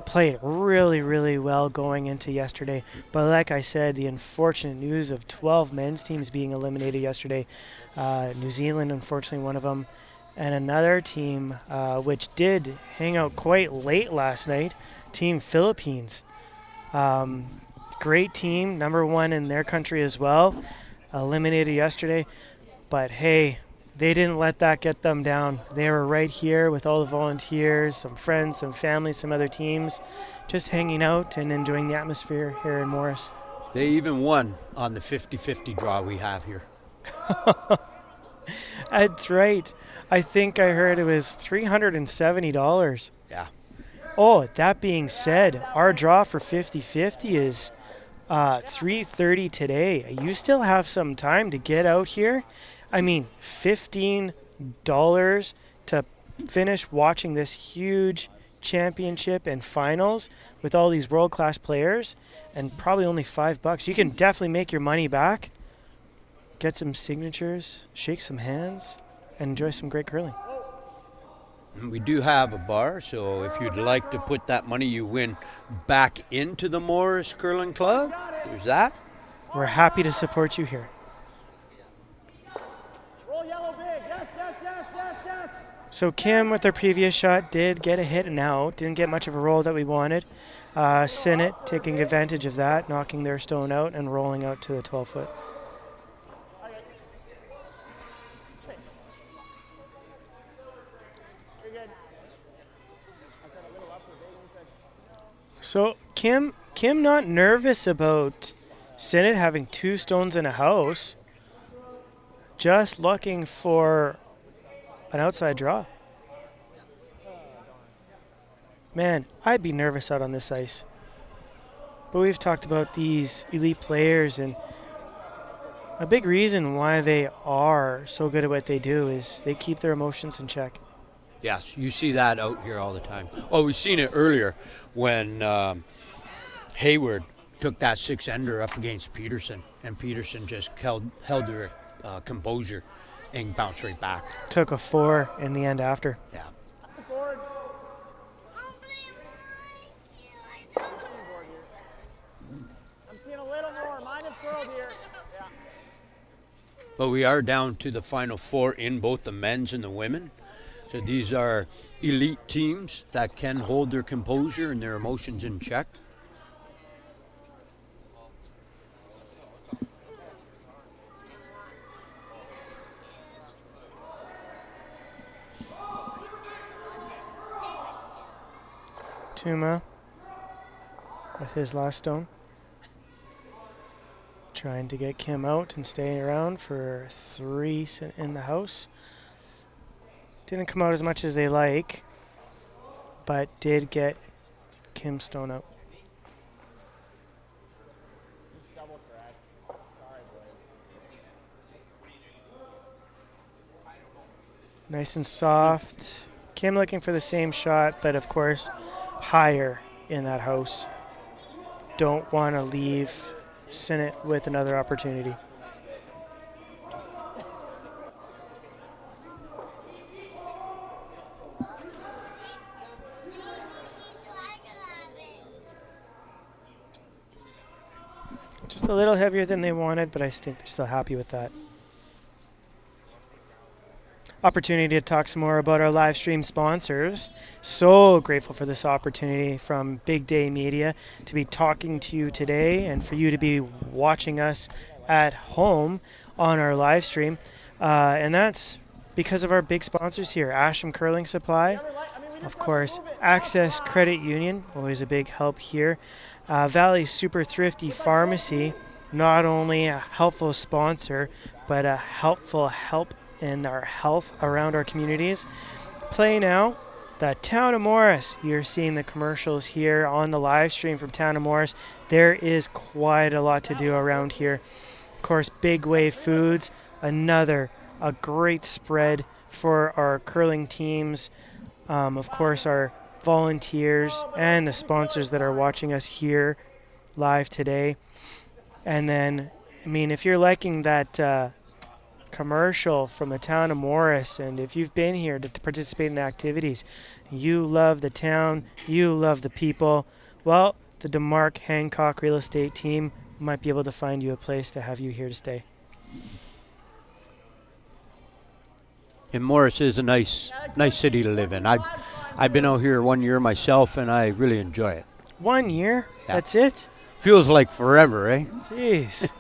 Played really, really well going into yesterday. But like I said, the unfortunate news of 12 men's teams being eliminated yesterday. New Zealand, unfortunately, one of them. And another team, which did hang out quite late last night, Team Philippines. Great team, #1 in their country as well. Eliminated yesterday. But hey, they didn't let that get them down. They were right here with all the volunteers, some friends, some family, some other teams, just hanging out and enjoying the atmosphere here in Morris. They even won on the 50-50 draw we have here. That's right. I think I heard it was $370. Yeah. Oh, that being said, our draw for 50-50 is $330 today. You still have some time to get out here. I mean, $15 to finish watching this huge championship and finals with all these world-class players, and probably only $5. You can definitely make your money back, get some signatures, shake some hands, and enjoy some great curling. We do have a bar, so if you'd like to put that money you win back into the Morris Curling Club, there's that. We're happy to support you here. Roll yellow big. Yes, yes, yes, yes, yes. So Kim, with their previous shot, did get a hit and out. Didn't get much of a roll that we wanted. Sinnett taking advantage of that, knocking their stone out and rolling out to the 12-foot. So Kim not nervous about Sinnett having 2 stones in a house, just looking for an outside draw. Man, I'd be nervous out on this ice. But we've talked about these elite players, and a big reason why they are so good at what they do is they keep their emotions in check. Yes, you see that out here all the time. Oh, we've seen it earlier when Hayward took that 6-ender up against Peterson, and Peterson just held their composure and bounced right back. Took a 4 in the end after. Yeah. I'm seeing a little more. Mine is curled here. Yeah. But we are down to the final 4 in both the men's and the women. So these are elite teams that can hold their composure and their emotions in check. Tuma with his last stone. Trying to get Kim out and stay around for 3 in the house. Didn't come out as much as they like. but did get Kim Stone out. Just double correct. Sorry, boys. Nice and soft. Kim looking for the same shot, but of course higher in that house. Don't want to leave Sinnett with another opportunity. Just a little heavier than they wanted, but I think they're still happy with that. Opportunity to talk some more about our live stream sponsors. So grateful for this opportunity from Big Day Media to be talking to you today and for you to be watching us at home on our live stream. And that's because of our big sponsors here, Asham Curling Supply, of course, Access Credit Union, always a big help here. Valley Super Thrifty Pharmacy, not only a helpful sponsor, but a helpful help in our health around our communities. Play Now, the Town of Morris. You're seeing the commercials here on the live stream from Town of Morris. There is quite a lot to do around here. Of course, Big Wave Foods, a great spread for our curling teams. Of course, our volunteers and the sponsors that are watching us here live today. And then, I mean, if you're liking that commercial from the Town of Morris, and if you've been here to participate in activities, you love the town, you love the people, well, the DeMarc Hancock real estate team might be able to find you a place to have you here to stay. And Morris is a nice city to live in. I've been out here 1 year myself, and I really enjoy it. 1 year? Yeah. That's it? Feels like forever, eh? Jeez.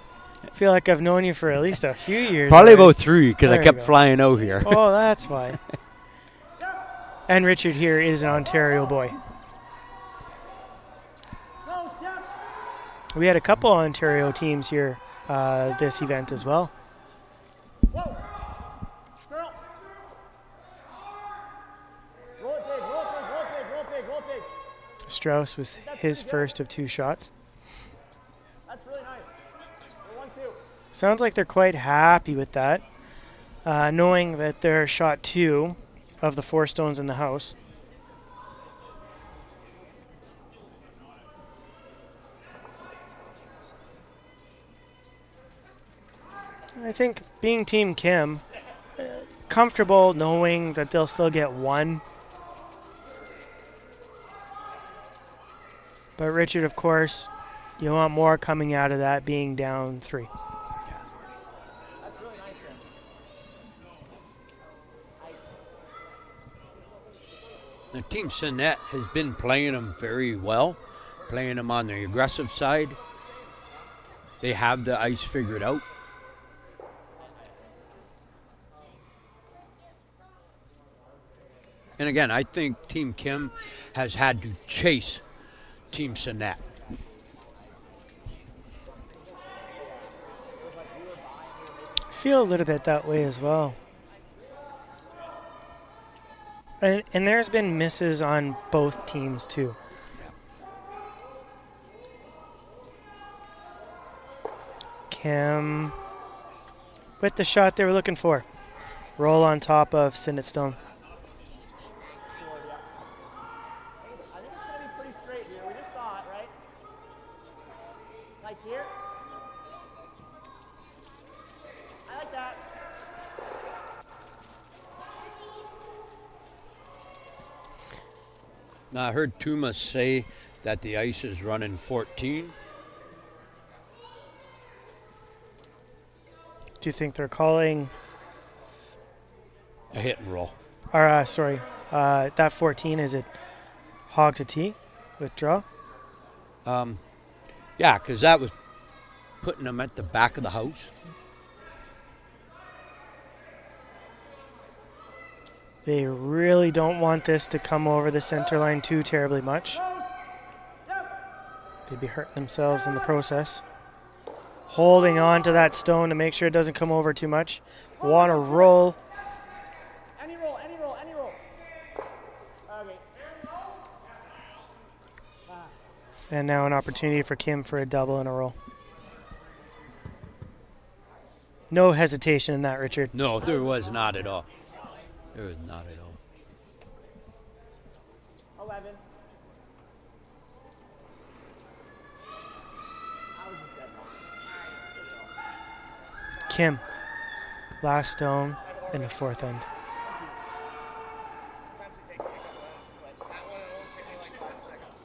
I feel like I've known you for at least a few years. Probably already. about 3, because I kept flying out here. Oh, that's why. And Richard here is an Ontario boy. We had a couple Ontario teams here this event as well. Strauss was his first of 2 shots. That's really nice. 1-2. Sounds like they're quite happy with that, knowing that they're shot 2 of the 4 stones in the house. I think being Team Kim, comfortable knowing that they'll still get 1. But Richard, of course, you want more coming out of that being down 3. That's really nice. The Team Sinnett has been playing them very well, playing them on the aggressive side. They have the ice figured out. And again, I think Team Kim has had to chase Team Sinnett. I feel a little bit that way as well. And there's been misses on both teams too. Kim with the shot they were looking for. Roll on top of Sinnett Stone. I think it's going to be pretty straight here. We just saw it, right? Like here. I like that. Now, I heard Tuma say that the ice is running 14. Do you think they're calling A hit and roll. Or sorry, that 14, is it hog to tee, withdraw? Yeah, because that was putting them at the back of the house. They really don't want this to come over the center line too terribly much. They'd be hurting themselves in the process. Holding on to that stone to make sure it doesn't come over too much. Want to roll. Any roll, any roll, any roll. Okay. And now an opportunity for Kim for a double in a row. No hesitation in that, Richard. No, there was not at all. There was not at all. 11. I was just dead wrong. Kim, last stone in the fourth end. Sometimes it takes me a couple minutes, but that one it only took me like 5 seconds.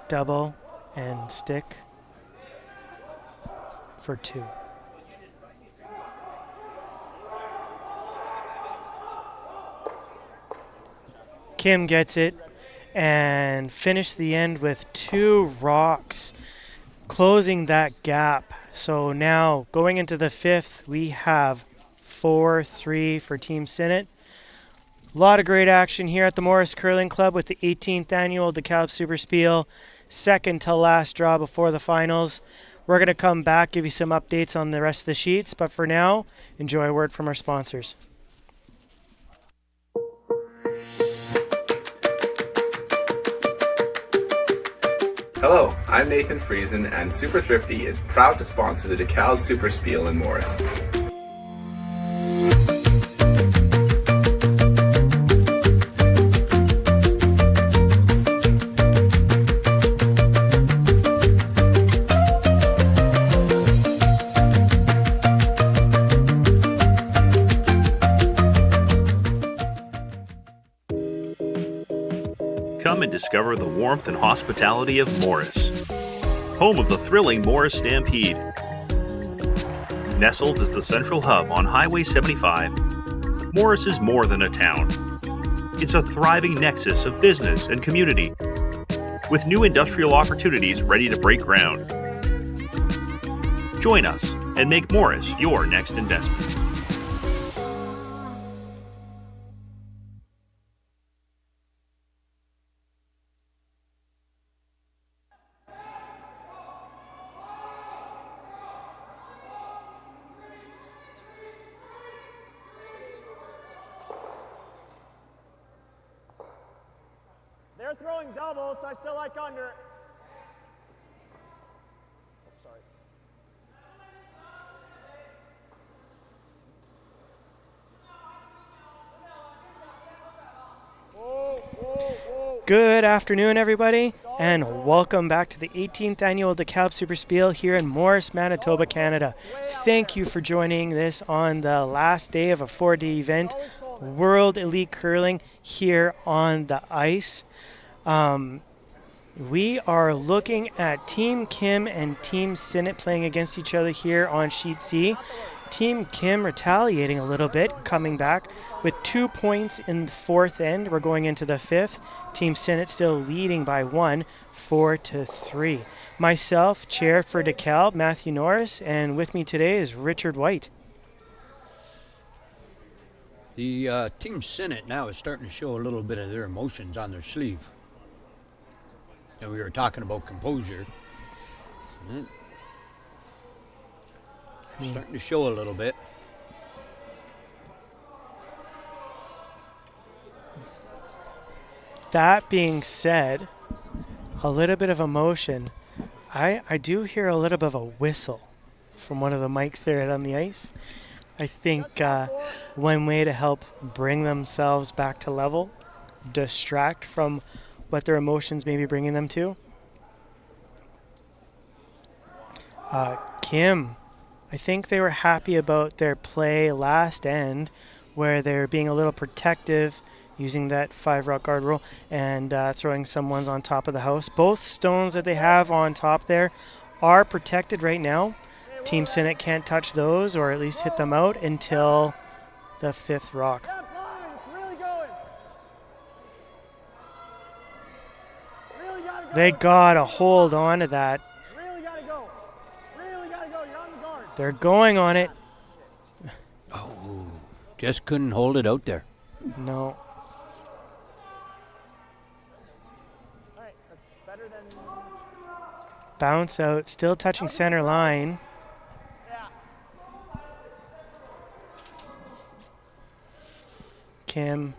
Double and stick for 2. Kim gets it and finished the end with 2 rocks, closing that gap. So now going into the 5th, we have 4-3 for Team Sinnett. A lot of great action here at the Morris Curling Club with the 18th annual Dekalb SuperSpiel, second to last draw before the finals. We're going to come back, give you some updates on the rest of the sheets, but for now, enjoy a word from our sponsors. Hello, I'm Nathan Friesen, and Super Thrifty is proud to sponsor the Dekalb SuperSpiel in Morris. Come and discover the warmth and hospitality of Morris, home of the thrilling Morris Stampede. Nestled as the central hub on Highway 75, Morris is more than a town. It's a thriving nexus of business and community, with new industrial opportunities ready to break ground. Join us and make Morris your next investment. They're throwing doubles, so I still like under. Sorry. Good afternoon, everybody, and welcome back to the 18th annual Dekalb SuperSpiel here in Morris, Manitoba, Canada. Thank you for joining this on the last day of a 4-day event, World Elite Curling here on the ice. We are looking at Team Kim and Team Sinnett playing against each other here on Sheet C. Team Kim retaliating a little bit, coming back with 2 points in the fourth end. We're going into the 5th. Team Sinnett still leading by 1, 4-3. Myself, chair for Dekalb, Matthew Norris, and with me today is Richard White. The Team Sinnett now is starting to show a little bit of their emotions on their sleeve. And we were talking about composure. Starting to show a little bit. That being said, a little bit of emotion. I do hear a little bit of a whistle from one of the mics there on the ice. I think one way to help bring themselves back to level, distract from what their emotions may be bringing them to. Kim, I think they were happy about their play last end, where they're being a little protective, using that 5-rock guard rule and throwing some ones on top of the house. Both stones that they have on top there are protected right now. Team Sinnett can't touch those, or at least hit them out until the 5th rock. They gotta hold on to that. They're going on it. Oh, just couldn't hold it out there. No. Better than... Bounce out, still touching center line. Kim.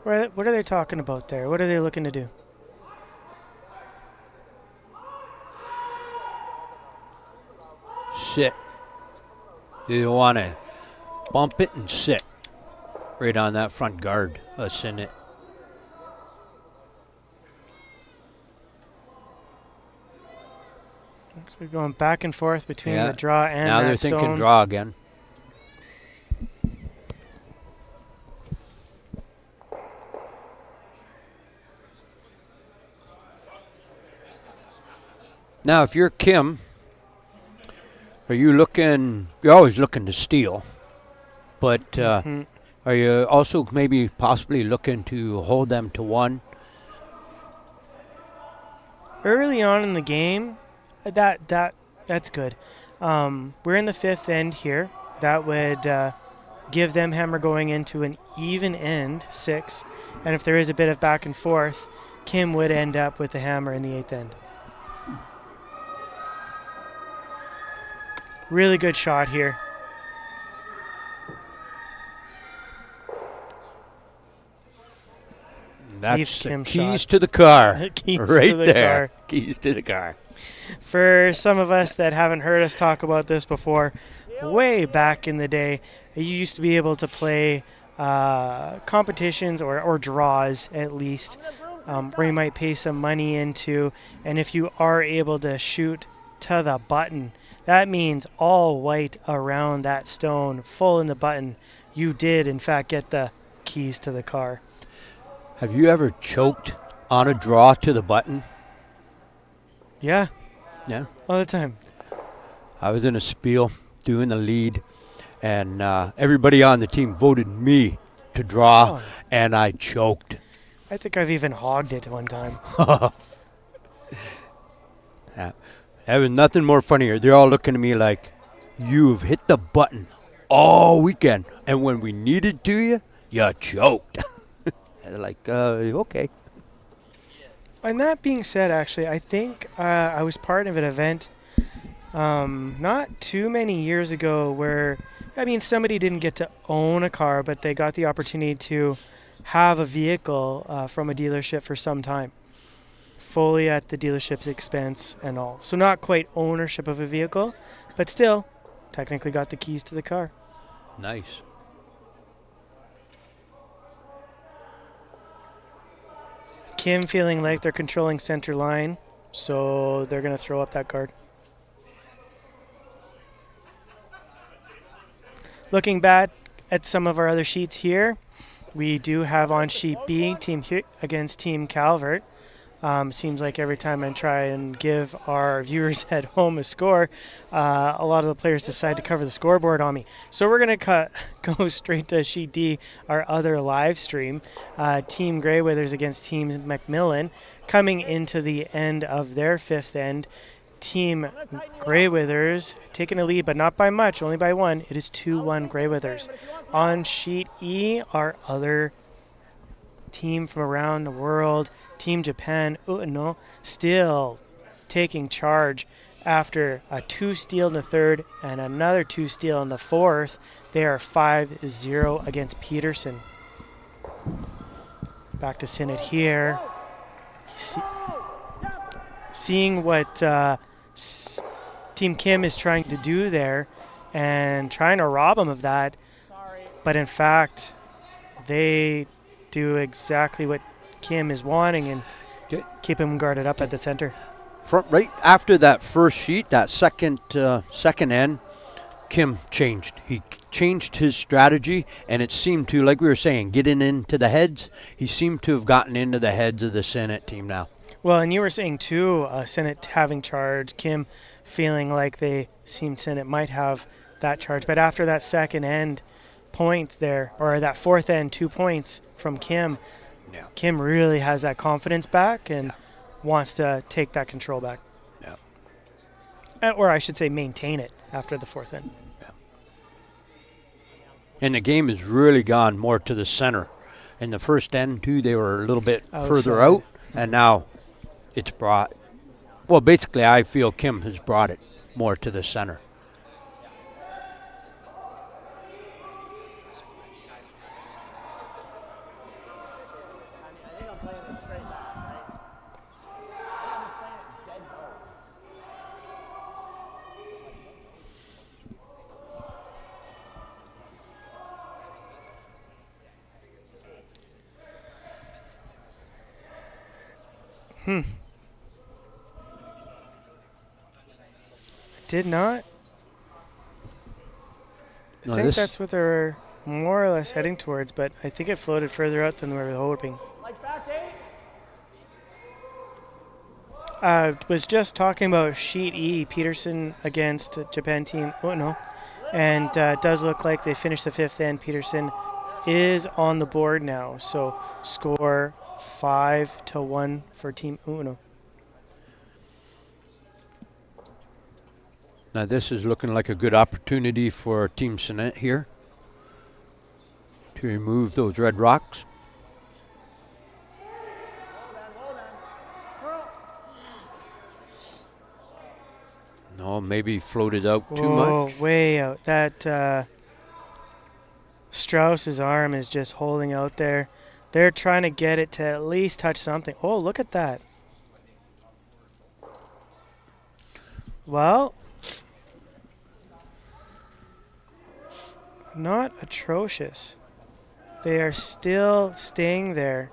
What are they talking about there? What are they looking to do? Sit. You want to bump it and sit right on that front guard, Sinnett. So going back and forth between Yeah. the draw and now that they're stone. thinking draw again. Now, if you're Kim, are you looking? You're always looking to steal, but are you also maybe possibly looking to hold them to one? Early on in the game, that's good. We're in the fifth end here. That would give them hammer going into an even end, 6. And if there is a bit of back and forth, Kim would end up with the hammer in the 8th end. Really good shot here. That's the Kim keys shot. to the car. Keys right to the there. car. Keys to the car. For some of us that haven't heard us talk about this before, way back in the day, you used to be able to play competitions or draws at least, where you might pay some money into, and if you are able to shoot to the button, that means all white around that stone, full in the button, you did in fact get the keys to the car. Have you ever choked on a draw to the button? Yeah. Yeah. All the time. I was in a spiel doing the lead, and everybody on the team voted me to draw, and I choked. I think I've even hogged it one time. Yeah. That was nothing more funnier. They're all looking at me like, you've hit the button all weekend, and when we needed to you choked. And they're like, okay. And that being said, actually, I think I was part of an event not too many years ago where, somebody didn't get to own a car, but they got the opportunity to have a vehicle from a dealership for some time, fully at the dealership's expense and all. So not quite ownership of a vehicle, but still technically got the keys to the car. Nice. Kim feeling like they're controlling center line, so they're going to throw up that card. Looking back at some of our other sheets here, we do have on sheet B, Team against Team Calvert. Seems like every time I try and give our viewers at home a score, a lot of the players decide to cover the scoreboard on me. So we're going to go straight to sheet D, our other live stream. Team Grey Withers against Team Macmillan. Coming into the end of their fifth end, Team Grey Withers taking a lead, but not by much, only by 1. It is 2-1 Grey Withers. On sheet E, our other team from around the world, Team Japan, Ueno, still taking charge after a 2 steal in the third and another 2 steal in the fourth. They are 5-0 against Peterson. Back to Sinnett here. Seeing what Team Kim is trying to do there and trying to rob him of that, but in fact, they do exactly what Kim is wanting and keep him guarded up at the center. Right after that first sheet, that second end, Kim changed. He changed his strategy, and it seemed to, like we were saying, getting into the heads. He seemed to have gotten into the heads of the Sinnett team now. Well, and you were saying too, Sinnett having charge, Kim feeling like Sinnett might have that charge. But after that second end point there, or that fourth end, 2 points from Kim, Kim really has that confidence back and wants to take that control back. Yeah. Or I should say maintain it after the fourth end. Yeah. And the game has really gone more to the center. In the first end, too, they were a little bit further out, and now it's brought, well, basically I feel Kim has brought it more to the center. straight back, right? I'm just playing it dead low. Did not. No, I think this- that's what they're more or less heading towards, but I think it floated further out than we were hoping. Like back 8? Was just talking about Sheet E, Peterson against Japan team. Oh, no. And does look like they finished the 5th end. Peterson is on the board now. So score 5-1 for Team Uno. Now this is looking like a good opportunity for Team Sinnett here to remove those red rocks. No, maybe floated out too much. Way out. That Strauss's arm is just holding out there. They're trying to get it to at least touch something. Oh, look at that. Well, not atrocious. They are still staying there.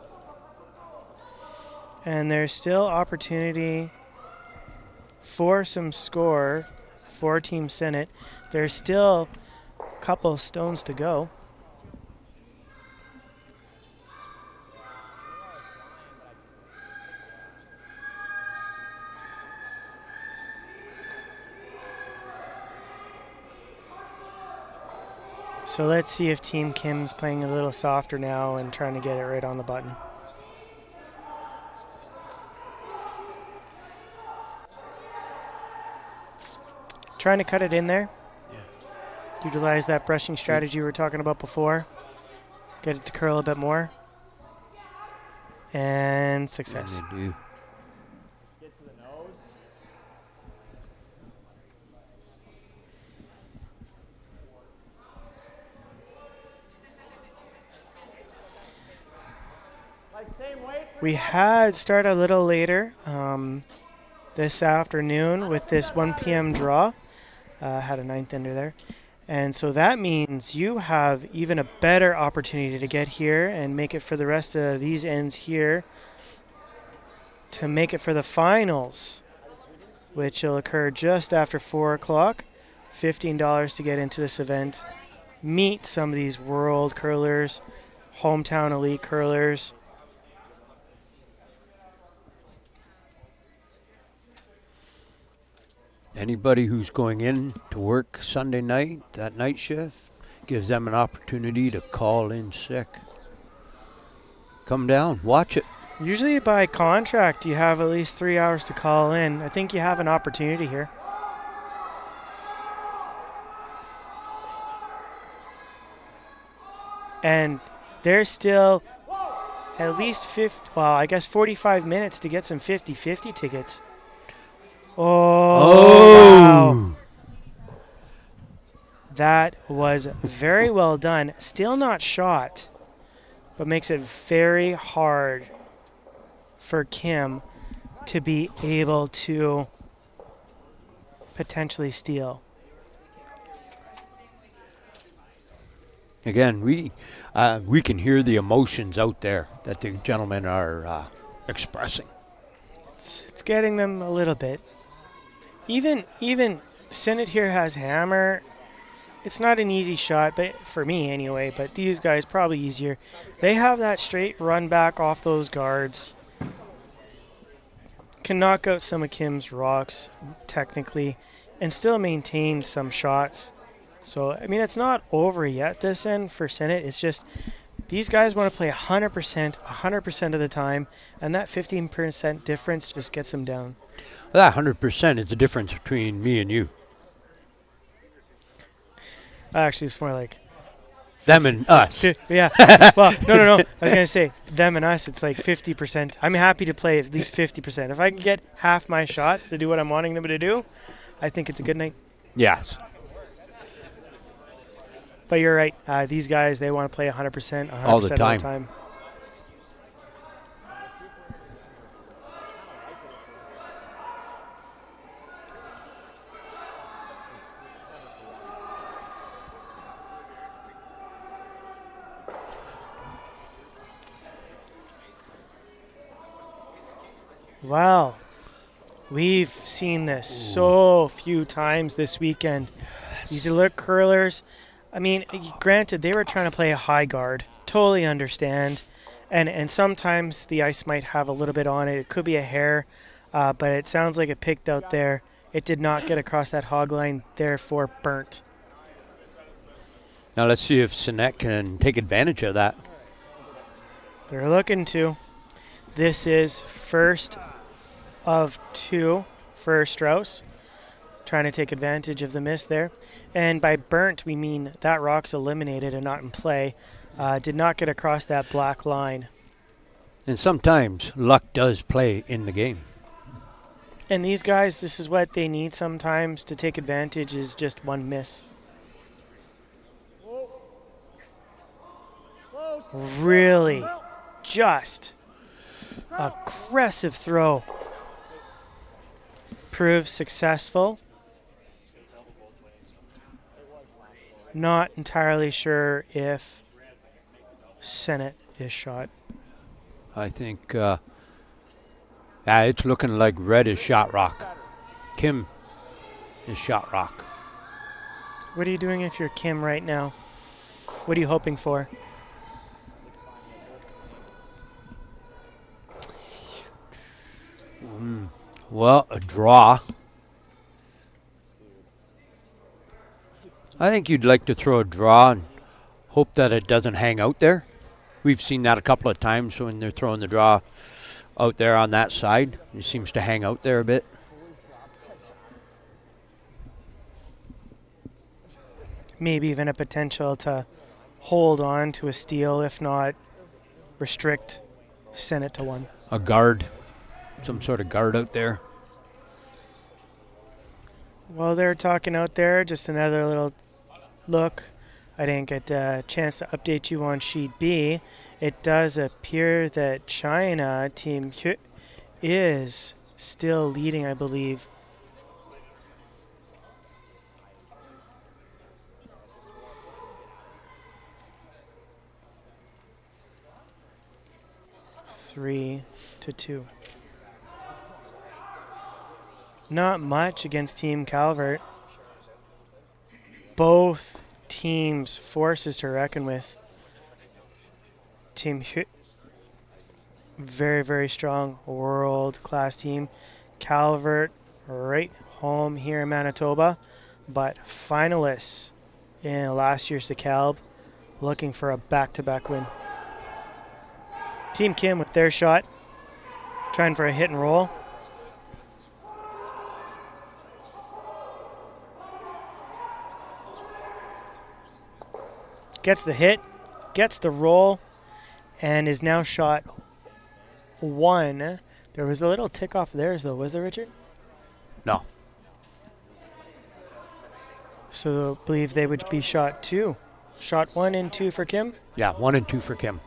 And there's still opportunity for some score for Team Sinnett. There's still a couple of stones to go. So let's see if Team Kim's playing a little softer now and trying to get it right on the button. Trying to cut it in there. Yeah. Utilize that brushing strategy we were talking about before. Get it to curl a bit more. And success. And they do. Get to the nose. Like same weight. We had started a little later this afternoon with this 1 p.m. draw. Had a 9th ender there. And so that means you have even a better opportunity to get here and make it for the rest of these ends here to make it for the finals, which will occur just after 4 o'clock. $15 to get into this event. Meet some of these world curlers, hometown elite curlers. Anybody who's going in to work Sunday night, that night shift, gives them an opportunity to call in sick. Come down, watch it. Usually by contract, you have at least 3 hours to call in. I think you have an opportunity here. And there's still at least 45 minutes to get some 50-50 tickets. Oh, wow. That was very well done. Still not shot, but makes it very hard for Kim to be able to potentially steal. Again, we can hear the emotions out there that the gentlemen are expressing. It's getting them a little bit. Even Sinnett here has hammer. It's not an easy shot, but for me anyway, but these guys probably easier. They have that straight run back off those guards. Can knock out some of Kim's rocks, technically, and still maintain some shots. So, I mean, it's not over yet this end for Sinnett. It's just these guys want to play 100% of the time, and that 15% difference just gets them down. That 100% is the difference between me and you. Actually, it's more like them and us. Yeah. Well, no. I was going to say them and us, it's like 50%. I'm happy to play at least 50%. If I can get half my shots to do what I'm wanting them to do, I think it's a good night. Yes. But you're right. These guys, they want to play 100% all the of time. the time. Well, we've seen this so few times this weekend. These alert curlers, I mean, granted, they were trying to play a high guard. Totally understand. And sometimes the ice might have a little bit on it. It could be a hair, but it sounds like it picked out there. It did not get across that hog line, therefore burnt. Now let's see if Sinnett can take advantage of that. They're looking to. This is first of 2 for Strauss, trying to take advantage of the miss there. And by burnt, we mean that rock's eliminated and not in play. Did not get across that black line. And sometimes luck does play in the game. And these guys, this is what they need sometimes to take advantage, is just one miss. Really just aggressive throw. Proves successful. Not entirely sure if Sinnett is shot. I think it's looking like red is shot rock. Kim is shot rock. What are you doing if you're Kim right now? What are you hoping for? Well, a draw. I think you'd like to throw a draw and hope that it doesn't hang out there. We've seen that a couple of times when they're throwing the draw out there on that side. It seems to hang out there a bit. Maybe even a potential to hold on to a steal, if not restrict Sinnett to one. A guard. Some sort of guard out there. While they're talking out there, just another little look. I didn't get a chance to update you on Sheet B. It does appear that China, Team Hy, is still leading, I believe. Three to 2. Not much against Team Calvert. Both teams forces to reckon with. Team Hy, very, very strong world-class team. Calvert right home here in Manitoba, but finalists in last year's Dekalb, looking for a back-to-back win. Team Kim with their shot, trying for a hit and roll. Gets the hit, gets the roll, and is now shot 1. There was a little tick off theirs, though, was there, Richard? No. So I believe they would be shot 2. Shot 1 and 2 for Kim? Yeah, 1 and 2 for Kim.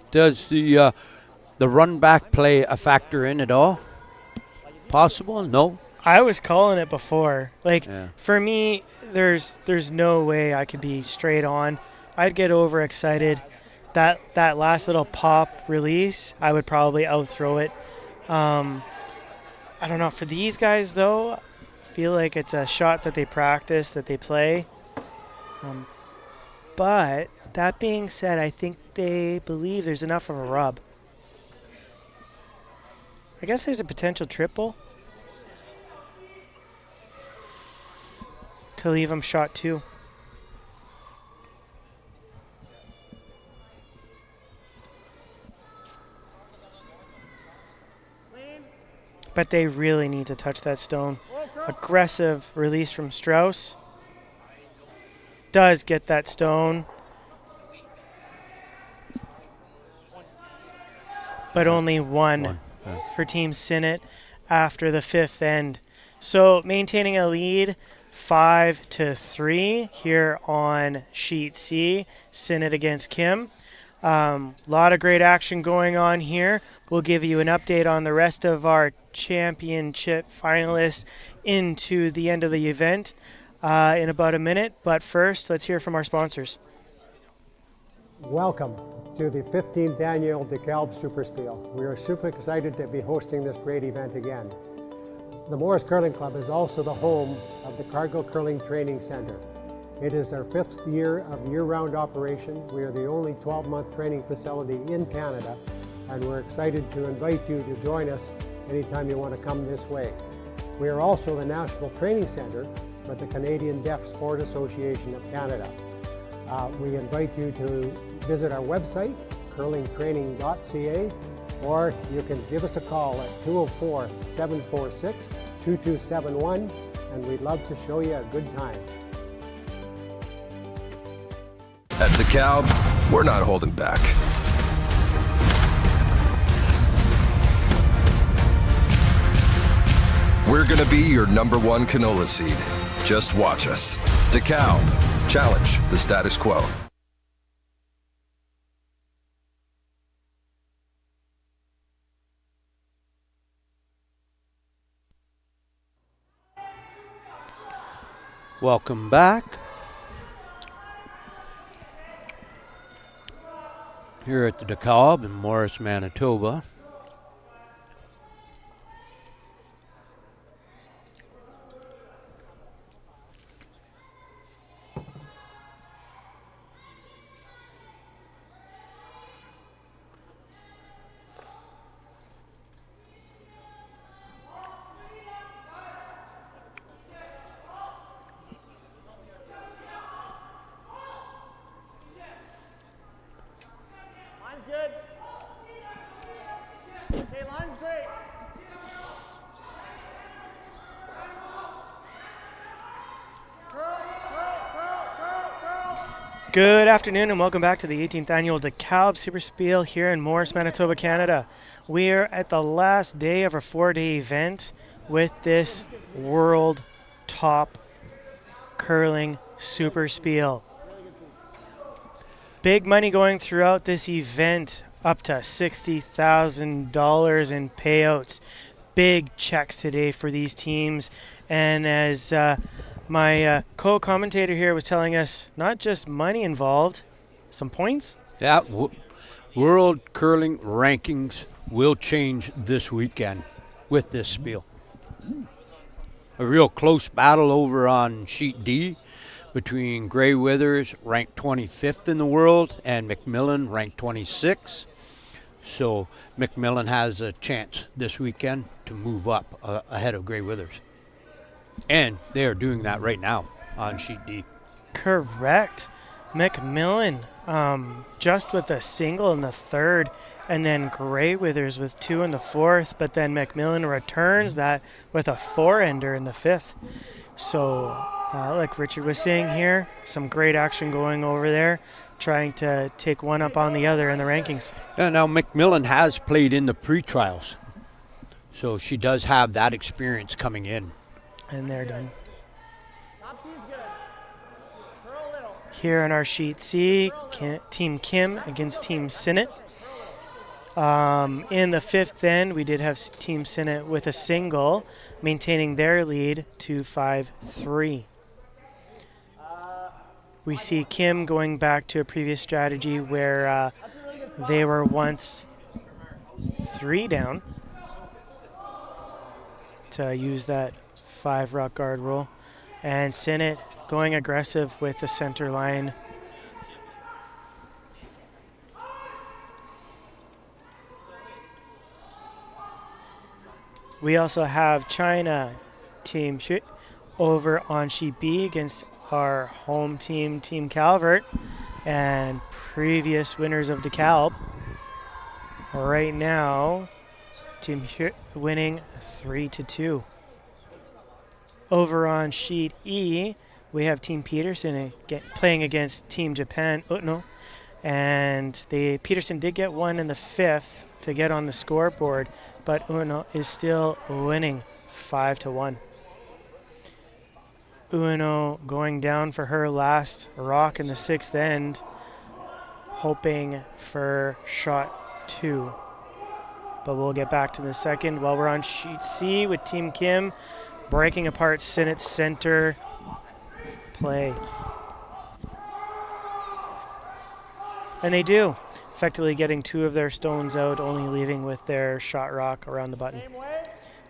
Does the run back play a factor in at all? Possible? No. I was calling it before. Like, Yeah. for me, there's no way I could be straight on. I'd get overexcited. That last little pop release, I would probably outthrow it. I don't know. For these guys, though, I feel like it's a shot that they practice, that they play. But that being said, I think they believe there's enough of a rub. I guess there's a potential triple to leave them shot 2. But they really need to touch that stone. Aggressive release from Strauss. Does get that stone. But only one for Team Sinnett after the 5th end. So maintaining a lead 5-3 here on Sheet C. Sinnett against Kim. Lot of great action going on here. We'll give you an update on the rest of our championship finalists into the end of the event. in about a minute. But first, let's hear from our sponsors. Welcome to the 15th annual Dekalb SuperSpiel. We are super excited to be hosting this great event again. The Morris Curling Club is also the home of the Cargill Curling Training Center. It is our 5th year of year-round operation. We are the only 12-month training facility in Canada, and we're excited to invite you to join us anytime you want to come this way. We are also the National Training Center for the Canadian Deaf Sport Association of Canada. We invite you to visit our website, curlingtraining.ca, or you can give us a call at 204-746-2271, and we'd love to show you a good time. At Dekalb, we're not holding back. We're gonna be your #1 canola seed. Just watch us. Dekalb, challenge the status quo. Welcome back. Here at the Dekalb in Morris, Manitoba. Line's good. Okay, line's great. Good afternoon and welcome back to the 18th annual Dekalb SuperSpiel here in Morris, Manitoba, Canada. We are at the last day of our 4-day event with this world top curling SuperSpiel. Big money going throughout this event, up to $60,000 in payouts. Big checks today for these teams, and as my co-commentator here was telling us, not just money involved, some points. Yeah, world curling rankings will change this weekend with this spiel. A real close battle over on sheet D between Gray Withers, ranked 25th in the world, and McMillan, ranked 26th. So McMillan has a chance this weekend to move up ahead of Gray Withers. And they are doing that right now on sheet D. Correct. McMillan just with a single in the third, and then Gray Withers with 2 in the fourth, but then McMillan returns that with a 4-ender in the fifth. So like Richard was saying here, some great action going over there, trying to take one up on the other in the rankings. Yeah, now McMillan has played in the pre-trials, so she does have that experience coming in. And they're done. Top T's good. Curl a little. Here on our sheet C, Team Kim against Team Sinnett. In the fifth end, we did have Team Sinnett with a single, maintaining their lead to 5-3. We see Kim going back to a previous strategy where they were once 3 down to use that 5 rock guard rule, and Sinnett going aggressive with the center line. We also have China Team over on sheet B against our home team, Team Calvert, and previous winners of Dekalb. Right now, Team winning 3-2. Over on sheet E, we have Team Peterson playing against Team Japan, Utno, and Peterson did get one in the fifth to get on the scoreboard, but Uno is still winning 5-1. Uno going down for her last rock in the sixth end, hoping for shot 2. But we'll get back to the second while we're on sheet C with Team Kim breaking apart Sinnett's center. play. And they do, effectively getting 2 of their stones out, only leaving with their shot rock around the button.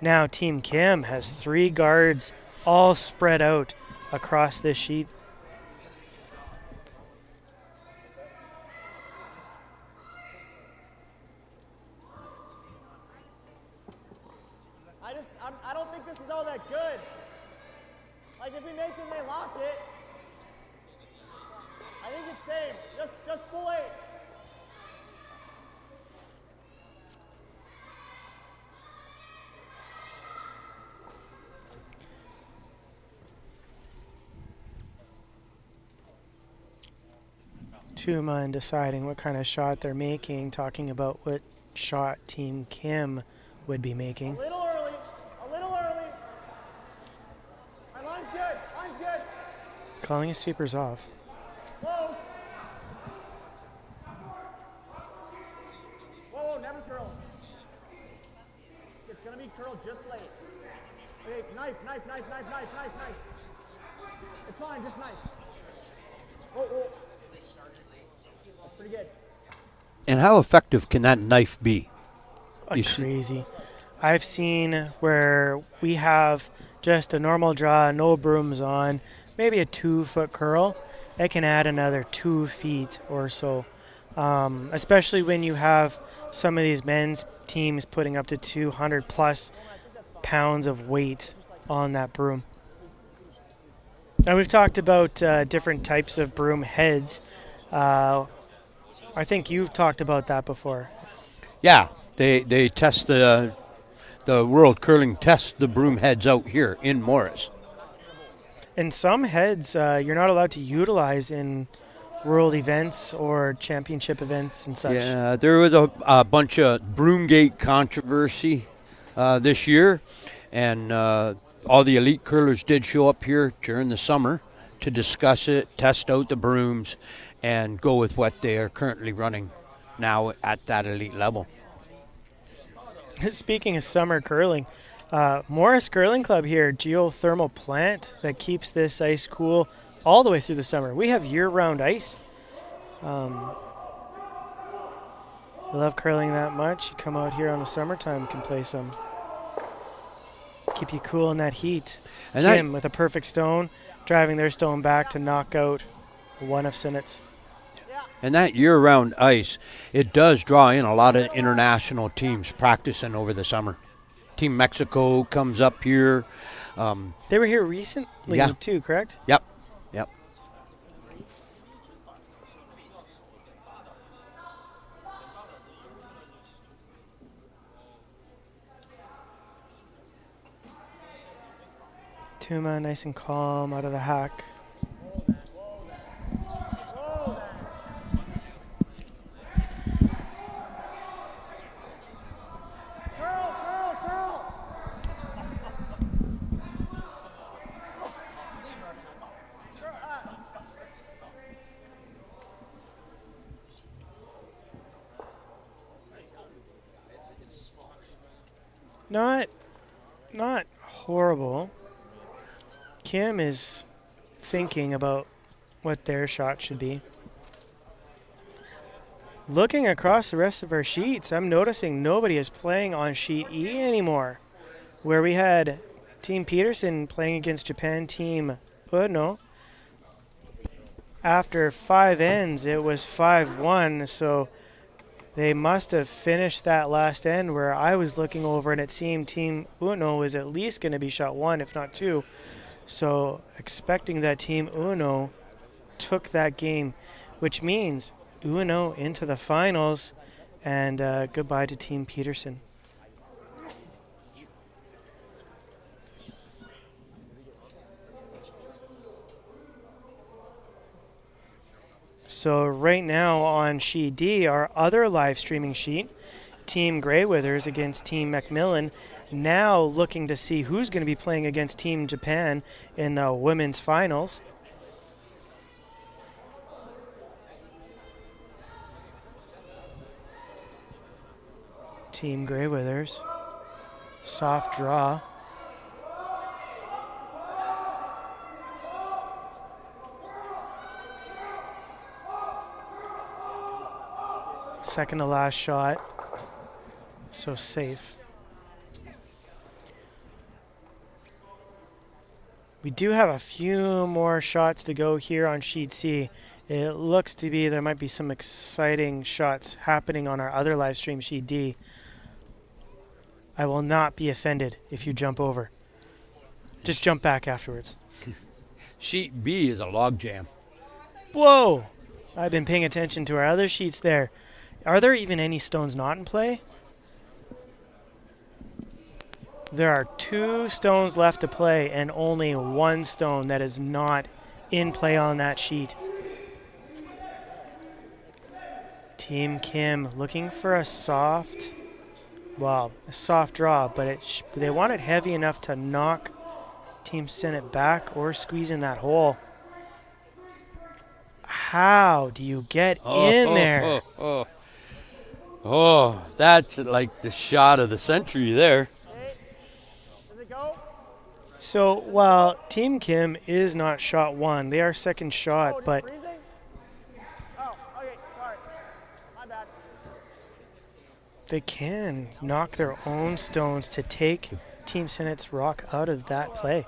Now Team Kim has 3 guards all spread out across this sheet. I don't think this is all that good. Like if we make them, they lock it. I think it's same. Just full 8. Tuma deciding what kind of shot they're making, talking about what shot Team Kim would be making. A little early. My line's good. Calling his sweepers off. Close. Whoa, never curl. It's gonna be curled just late. Okay, knife. It's fine, just knife. Whoa. That's pretty good. And how effective can that knife be? Crazy. I've seen where we have just a normal draw, no brooms on, maybe a 2-foot curl. It can add another 2 feet or so, especially when you have some of these men's teams putting up to 200 plus pounds of weight on that broom. Now we've talked about different types of broom heads. I think you've talked about that before. Yeah, they test the World Curling tests the broom heads out here in Morris. And some heads you're not allowed to utilize in world events or championship events and such. Yeah, there was a bunch of Broomgate controversy this year, and all the elite curlers did show up here during the summer to discuss it, test out the brooms, and go with what they are currently running now at that elite level. Speaking of summer curling, Morris Curling Club here, geothermal plant that keeps this ice cool all the way through the summer. We have year-round ice. You love curling that much, you come out here on the summertime, can play some. Keep you cool in that heat. And Kim with a perfect stone, driving their stone back to knock out one of Sinnett's. And that year-round ice, it does draw in a lot of international teams practicing over the summer. Team Mexico comes up here. They were here recently too, correct? Yep. Tuma nice and calm out of the hack. Not horrible. Kim is thinking about what their shot should be. Looking across the rest of our sheets, I'm noticing nobody is playing on sheet E anymore. Where we had Team Peterson playing against Japan Team Uno. After 5 ends, it was 5-1, so they must have finished that last end where I was looking over and it seemed Team Uno was at least going to be shot 1, if not 2. So expecting that Team Uno took that game, which means Uno into the finals, and goodbye to Team Peterson. So right now on sheet D, our other live streaming sheet, Team Grey-Withers against Team Macmillan, now looking to see who's going to be playing against Team Japan in the women's finals. Team Grey-Withers, soft draw. second to last shot. So safe. We do have a few more shots to go here on Sheet C. It looks to be there might be some exciting shots happening on our other live stream, Sheet D. I will not be offended if you jump over. Just jump back afterwards. Sheet B is a log jam. Whoa! I've been paying attention to our other sheets there. Are there even any stones not in play? There are 2 stones left to play and only 1 stone that is not in play on that sheet. Team Kim looking for a soft, well, a soft draw, but they want it heavy enough to knock Team Sinnett back or squeeze in that hole. How do you get in there? Oh, that's like the shot of the century there. Does it go? So while Team Kim is not shot 1, they are second shot, but Freezing? Oh, okay, sorry. My bad. they can knock their own stones to take Team Sinnett's rock out of that play.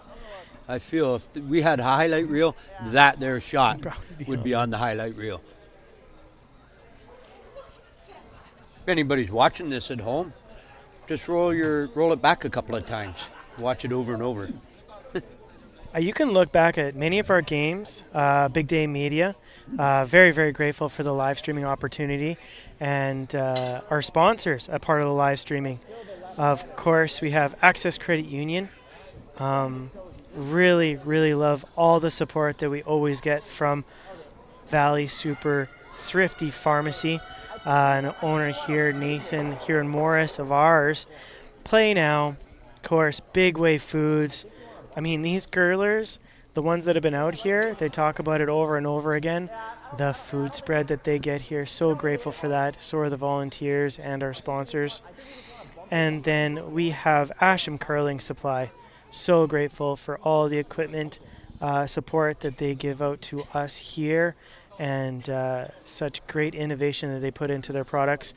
I feel if we had a highlight reel, that their shot would be on the highlight reel. If anybody's watching this at home, just roll it back a couple of times. Watch it over and over. You can look back at many of our games, Big Day Media. Very, very grateful for the live streaming opportunity and our sponsors, a part of the live streaming. Of course, we have Access Credit Union. Really, really love all the support that we always get from Valley Super Thrifty Pharmacy. An owner here, Nathan, here in Morris of ours. Play Now, of course, Big Way Foods. I mean, these girlers, the ones that have been out here, they talk about it over and over again. The food spread that they get here, so grateful for that. So are the volunteers and our sponsors. And then we have Asham Curling Supply. So grateful for all the equipment support that they give out to us here and such great innovation that they put into their products.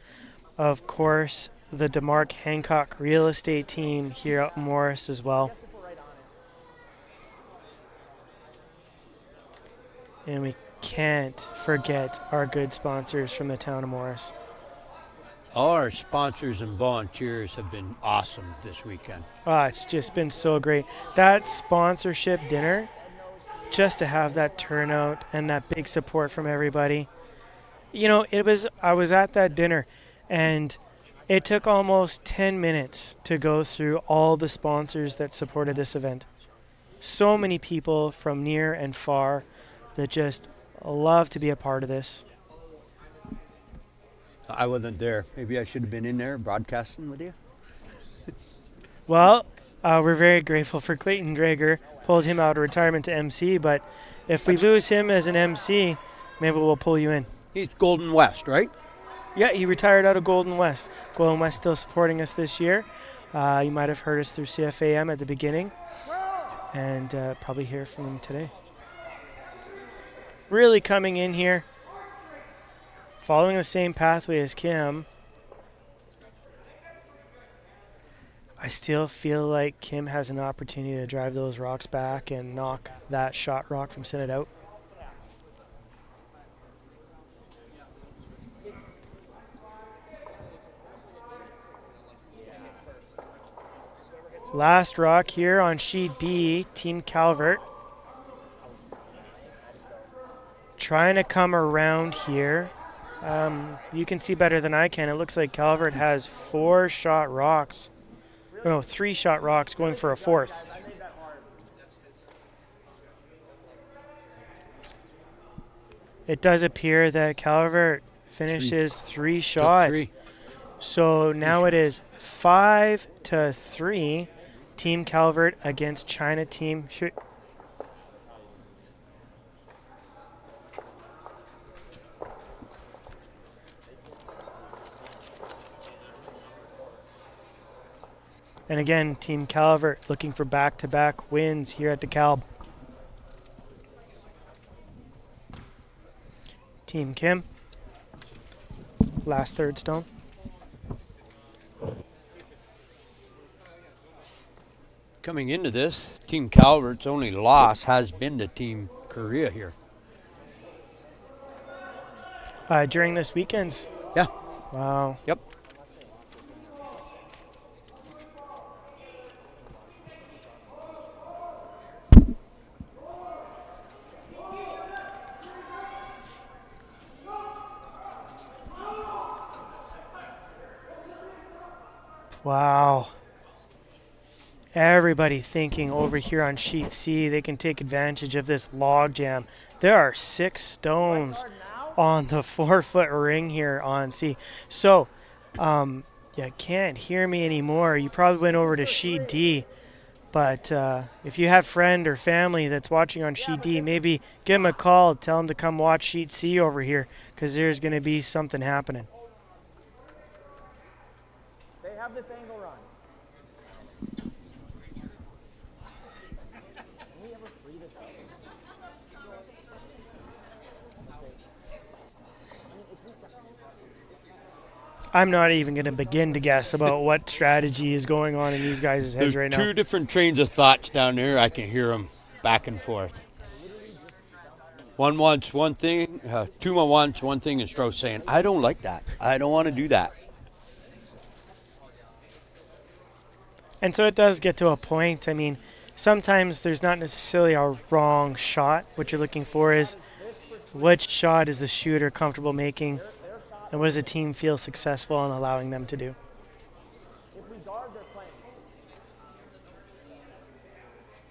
Of course, the DeMarc Hancock real estate team here at Morris as well. And we can't forget our good sponsors from the town of Morris. All our sponsors and volunteers have been awesome this weekend. It's just been so great. That sponsorship dinner, just to have that turnout and that big support from everybody. You know, I was at that dinner and it took almost 10 minutes to go through all the sponsors that supported this event. So many people from near and far that just love to be a part of this. I wasn't there. Maybe I should have been in there broadcasting with you. Well, we're very grateful for Clayton Drager. Pulled him out of retirement to MC, but if we lose him as an MC, maybe we'll pull you in. He's Golden West, right? Yeah, he retired out of Golden West. Golden West still supporting us this year. You might have heard us through CFAM at the beginning, and probably hear from him today. Really coming in here, following the same pathway as Kim. I still feel like Kim has an opportunity to drive those rocks back and knock that shot rock from Sinnett out. Last rock here on sheet B, Team Calvert. Trying to come around here. You can see better than I can. It looks like Calvert has 4-shot rocks. No, 3-shot rocks going for a 4th. It does appear that Calvert finishes 3 shots. So now it is 5-3. Team Calvert against China Team. And again, Team Calvert looking for back-to-back wins here at Dekalb. Team Kim last third stone. Coming into this, Team Calvert's only loss has been to Team Korea here. During this weekend's? Yeah. Wow. Yep. Wow. Everybody thinking over here on sheet C they can take advantage of this log jam. There are 6 stones on the 4-foot ring here on C. So, you can't hear me anymore. You probably went over to sheet D. But if you have friend or family that's watching on sheet D, maybe give them a call. Tell them to come watch sheet C over here because there's going to be something happening. They have this angle run. Can we ever free this up? I'm not even going to begin to guess about what strategy is going on in these guys' heads right now. There's 2 different trains of thoughts down there. I can hear them back and forth. One wants one thing, Tuma wants one thing, and Strauss saying, I don't like that. I don't want to do that. And so it does get to a point. I mean, sometimes there's not necessarily a wrong shot. What you're looking for is which shot is the shooter comfortable making, and what does the team feel successful in allowing them to do.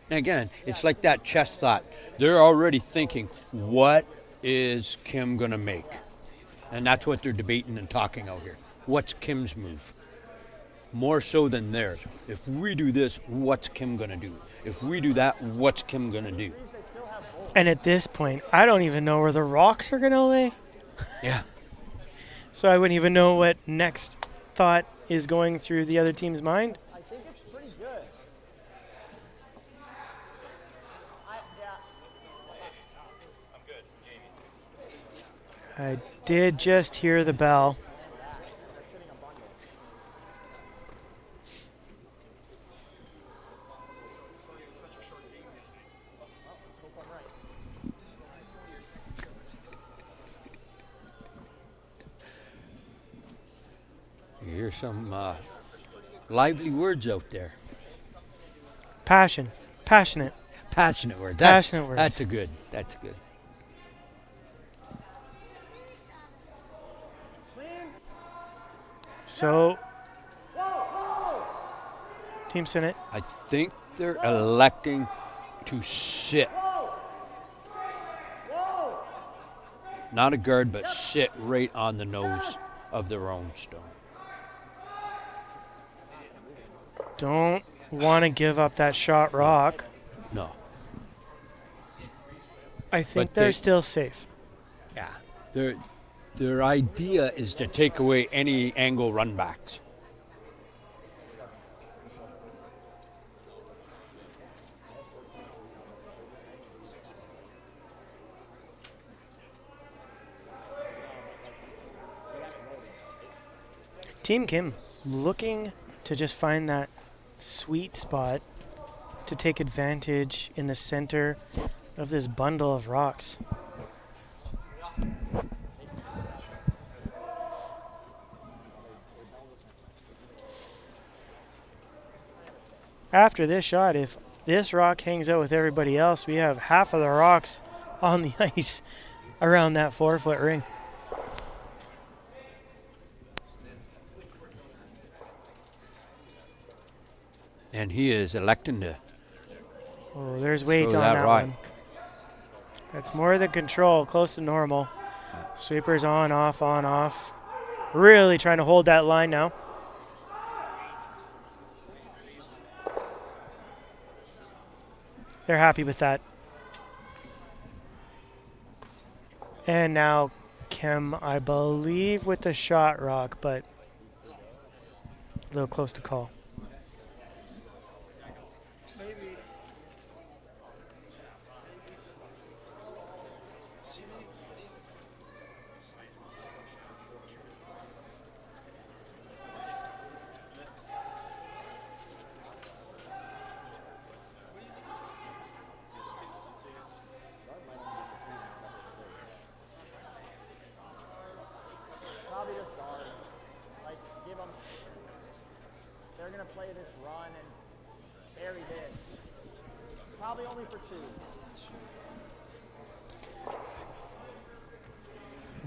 Again, it's like that chess thought. They're already thinking, what is Kim going to make? And that's what they're debating and talking out here. What's Kim's move? More so than theirs. If we do this, what's Kim going to do? If we do that, what's Kim going to do? And at this point, I don't even know where the rocks are going to lay. Yeah. So I wouldn't even know what next thought is going through the other team's mind. I think it's pretty good. I did just hear the bell. You hear some lively words out there. Passionate. Passionate words. Passionate words. That's good. That's good. So, Team Sinnett. I think they're electing to sit. Not a guard, but sit right on the nose of their own stone. Don't want to give up that shot rock. No. I think But they're they- still safe. Yeah. Their idea is to take away any angle runbacks. Team Kim looking to just find that sweet spot to take advantage in the center of this bundle of rocks. After this shot, if this rock hangs out with everybody else, we have half of the rocks on the ice around that 4-foot ring. And he is electing to. Oh, there's weight throw on that rock. one. That's more than control, close to normal. Sweepers on, off, on, off. Really trying to hold that line now. They're happy with that. And now Kim, I believe, with the shot rock, but a little close to call. play this run and bury this. Probably only for 2.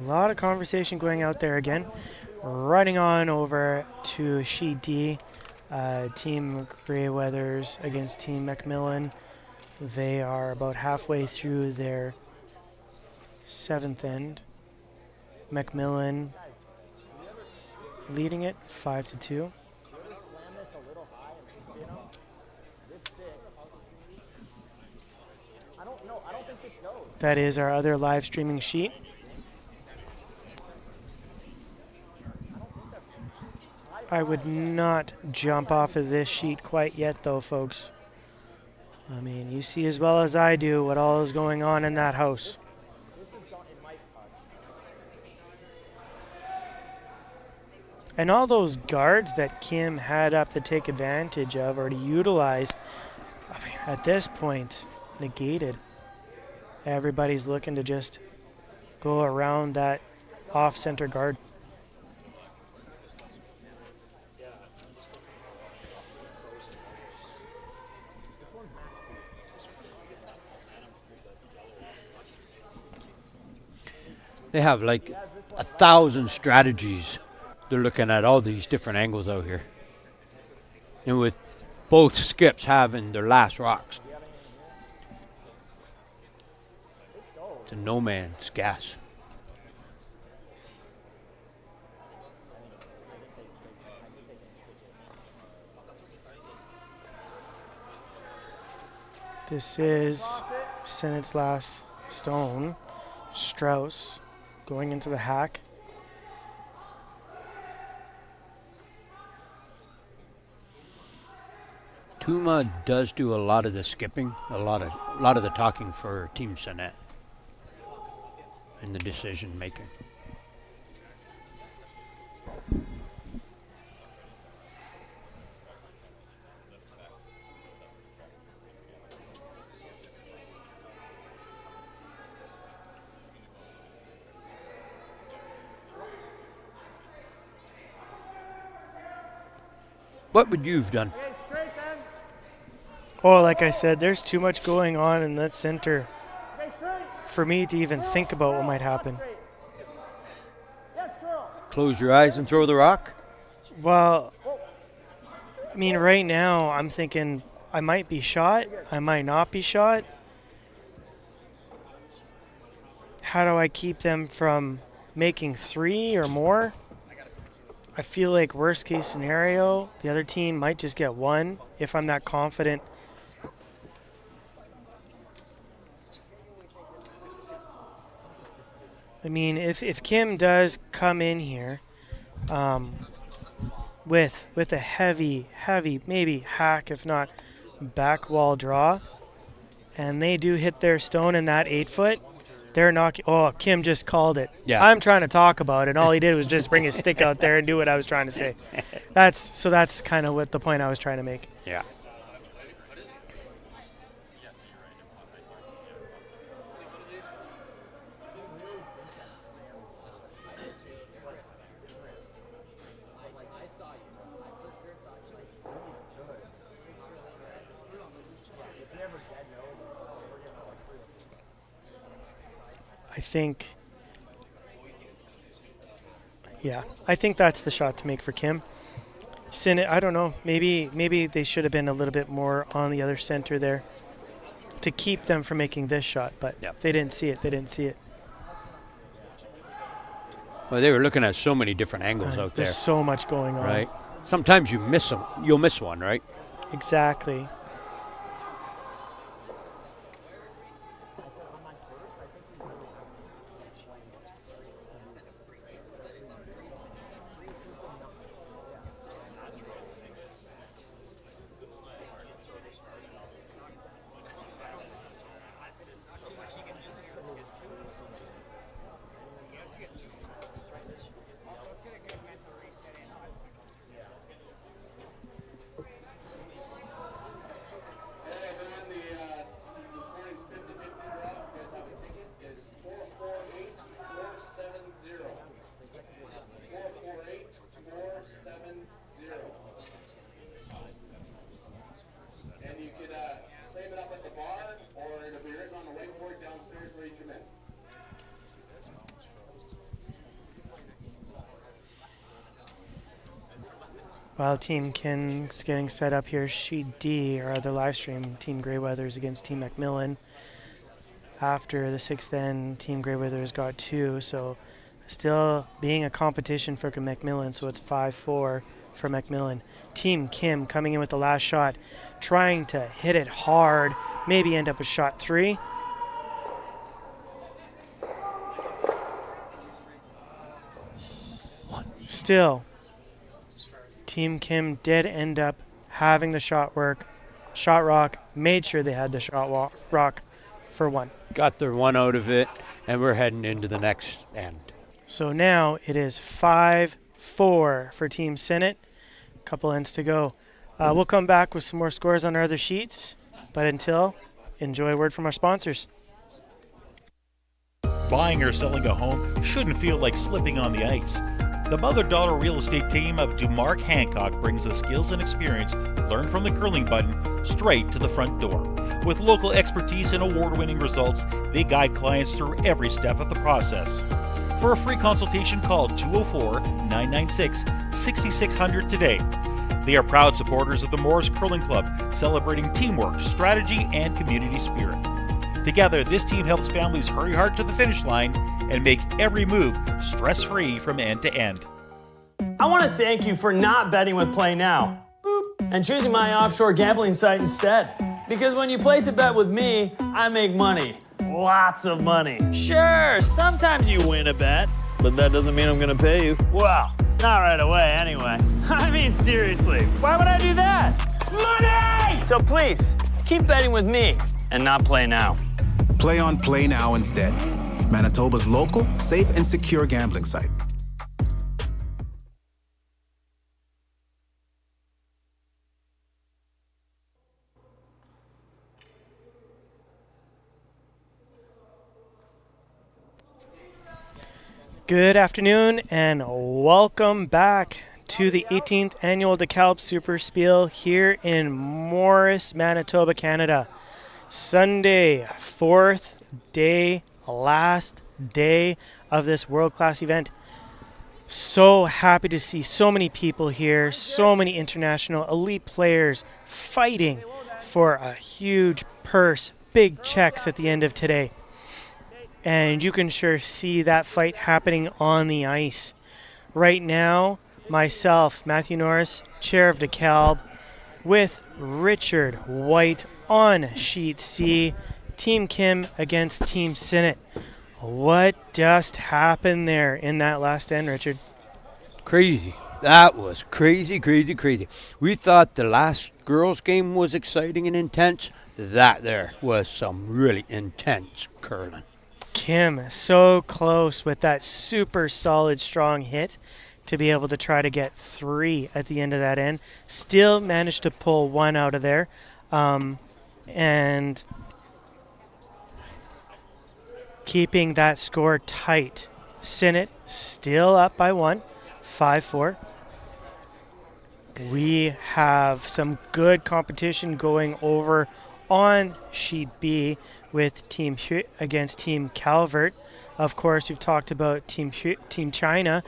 A lot of conversation going out there again. Running on over to Sheet D. Team Greyweathers against Team Macmillan. They are about halfway through their 7th end. Macmillan leading it 5-2. That is our other live streaming sheet. I would not jump off of this sheet quite yet though, folks. I mean, you see as well as I do what all is going on in that house. And all those guards that Kim had up to take advantage of or to utilize, I mean, at this point, negated. Everybody's looking to just go around that off-center guard. They have like 1,000 strategies. They're looking at all these different angles out here. And with both skips having their last rocks. It's a no man's gas. This is Sinnett's last stone. Strauss going into the hack. Tuma does do a lot of the skipping, a lot of the talking for Team Sinnett in the decision making. What would you have done? Oh, like I said, there's too much going on in that center for me to even think about what might happen. Close your eyes and throw the rock? Well, I mean, right now I'm thinking I might be shot, I might not be shot. How do I keep them from making 3 or more? I feel like worst case scenario, the other team might just get 1 if I'm that confident. I mean, if Kim does come in here with a heavy, maybe hack, if not back wall draw, and they do hit their stone in that 8-foot, they're knocking. Oh, Kim just called it. Yeah. I'm trying to talk about it, and all he did was just bring his stick out there and do what I was trying to say. That's kind of what the point I was trying to make. Yeah. I think that's the shot to make for Kim. Sinnett, I don't know. Maybe they should have been a little bit more on the other center there to keep them from making this shot, but they didn't see it. Well, they were looking at so many different angles out there. There's so much going on. Right. Sometimes you'll miss one, right? Exactly. While Team Kim's getting set up here, Sheet D, our other live stream, Team Greyweathers against Team Macmillan. After the 6th end, Team Greyweathers got 2, so still being a competition for Macmillan, so it's 5-4 for Macmillan. Team Kim coming in with the last shot, trying to hit it hard, maybe end up with shot 3. Still, Team Kim did end up having the shot rock, made sure they had the shot rock for 1. Got their 1 out of it, and we're heading into the next end. So now it is 5-4 for Team Sinnett. Couple ends to go. We'll come back with some more scores on our other sheets, but until, enjoy a word from our sponsors. Buying or selling a home shouldn't feel like slipping on the ice. The mother-daughter real estate team of DuMark Hancock brings the skills and experience learned from the curling button straight to the front door. With local expertise and award-winning results, they guide clients through every step of the process. For a free consultation, call 204-996-6600 today. They are proud supporters of the Morris Curling Club, celebrating teamwork, strategy, and community spirit. Together, this team helps families hurry hard to the finish line and make every move stress-free from end to end. I want to thank you for not betting with Play Now and choosing my offshore gambling site instead. Because when you place a bet with me, I make money. Lots of money. Sure, sometimes you win a bet, but that doesn't mean I'm going to pay you. Well, not right away anyway. I mean, seriously, why would I do that? Money! So please, keep betting with me and not Play Now. Play on Play Now instead. Manitoba's local, safe, and secure gambling site. Good afternoon and welcome back to the 18th annual Dekalb SuperSpiel here in Morris, Manitoba, Canada. Sunday, 4th day, last day of this world-class event. So happy to see so many people here, so many international elite players fighting for a huge purse, big checks at the end of today. And you can sure see that fight happening on the ice. Right now, myself, Matthew Norris, chair of Dekalb, with Richard White on Sheet C, Team Kim against Team Sinnett. What just happened there in that last end, Richard? Crazy. That was crazy. We thought the last girls' game was exciting and intense. That there was some really intense curling. Kim, so close with that super solid, strong hit to be able to try to get 3 at the end of that end. Still managed to pull 1 out of there. And keeping that score tight. Sinnett still up by 1, 5-4. We have some good competition going over on Sheet B with Team Hue against Team Calvert. Of course, we've talked about Team China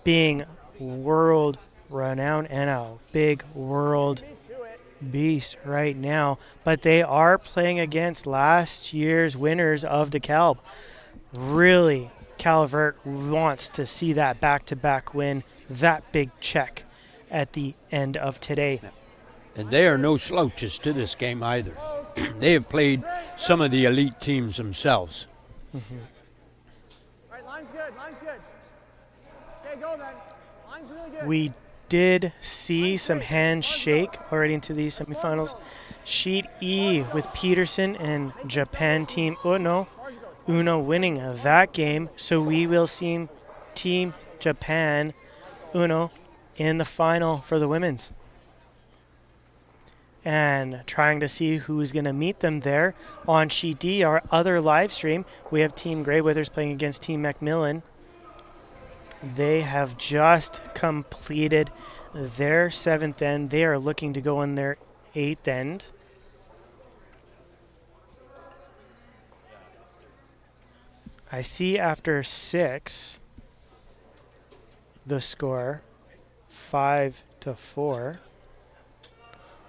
being world renowned and a big world beast right now, but they are playing against last year's winners of Dekalb. Really, Calvert wants to see that back-to-back win, that big check at the end of today. And they are no slouches to this game either. They have played some of the elite teams themselves. Mm-hmm. All right, line's good. Okay, go then. Line's really good. We did see some hands shake already into the semifinals. Sheet E with Peterson and Japan Team Uno winning that game. So we will see Team Japan Uno in the final for the women's. And trying to see who's going to meet them there. On Sheet D, our other live stream, we have Team Greyweathers playing against Team Macmillan. They have just completed their 7th end. They are looking to go in their 8th end. I see after 6, the score 5-2 4.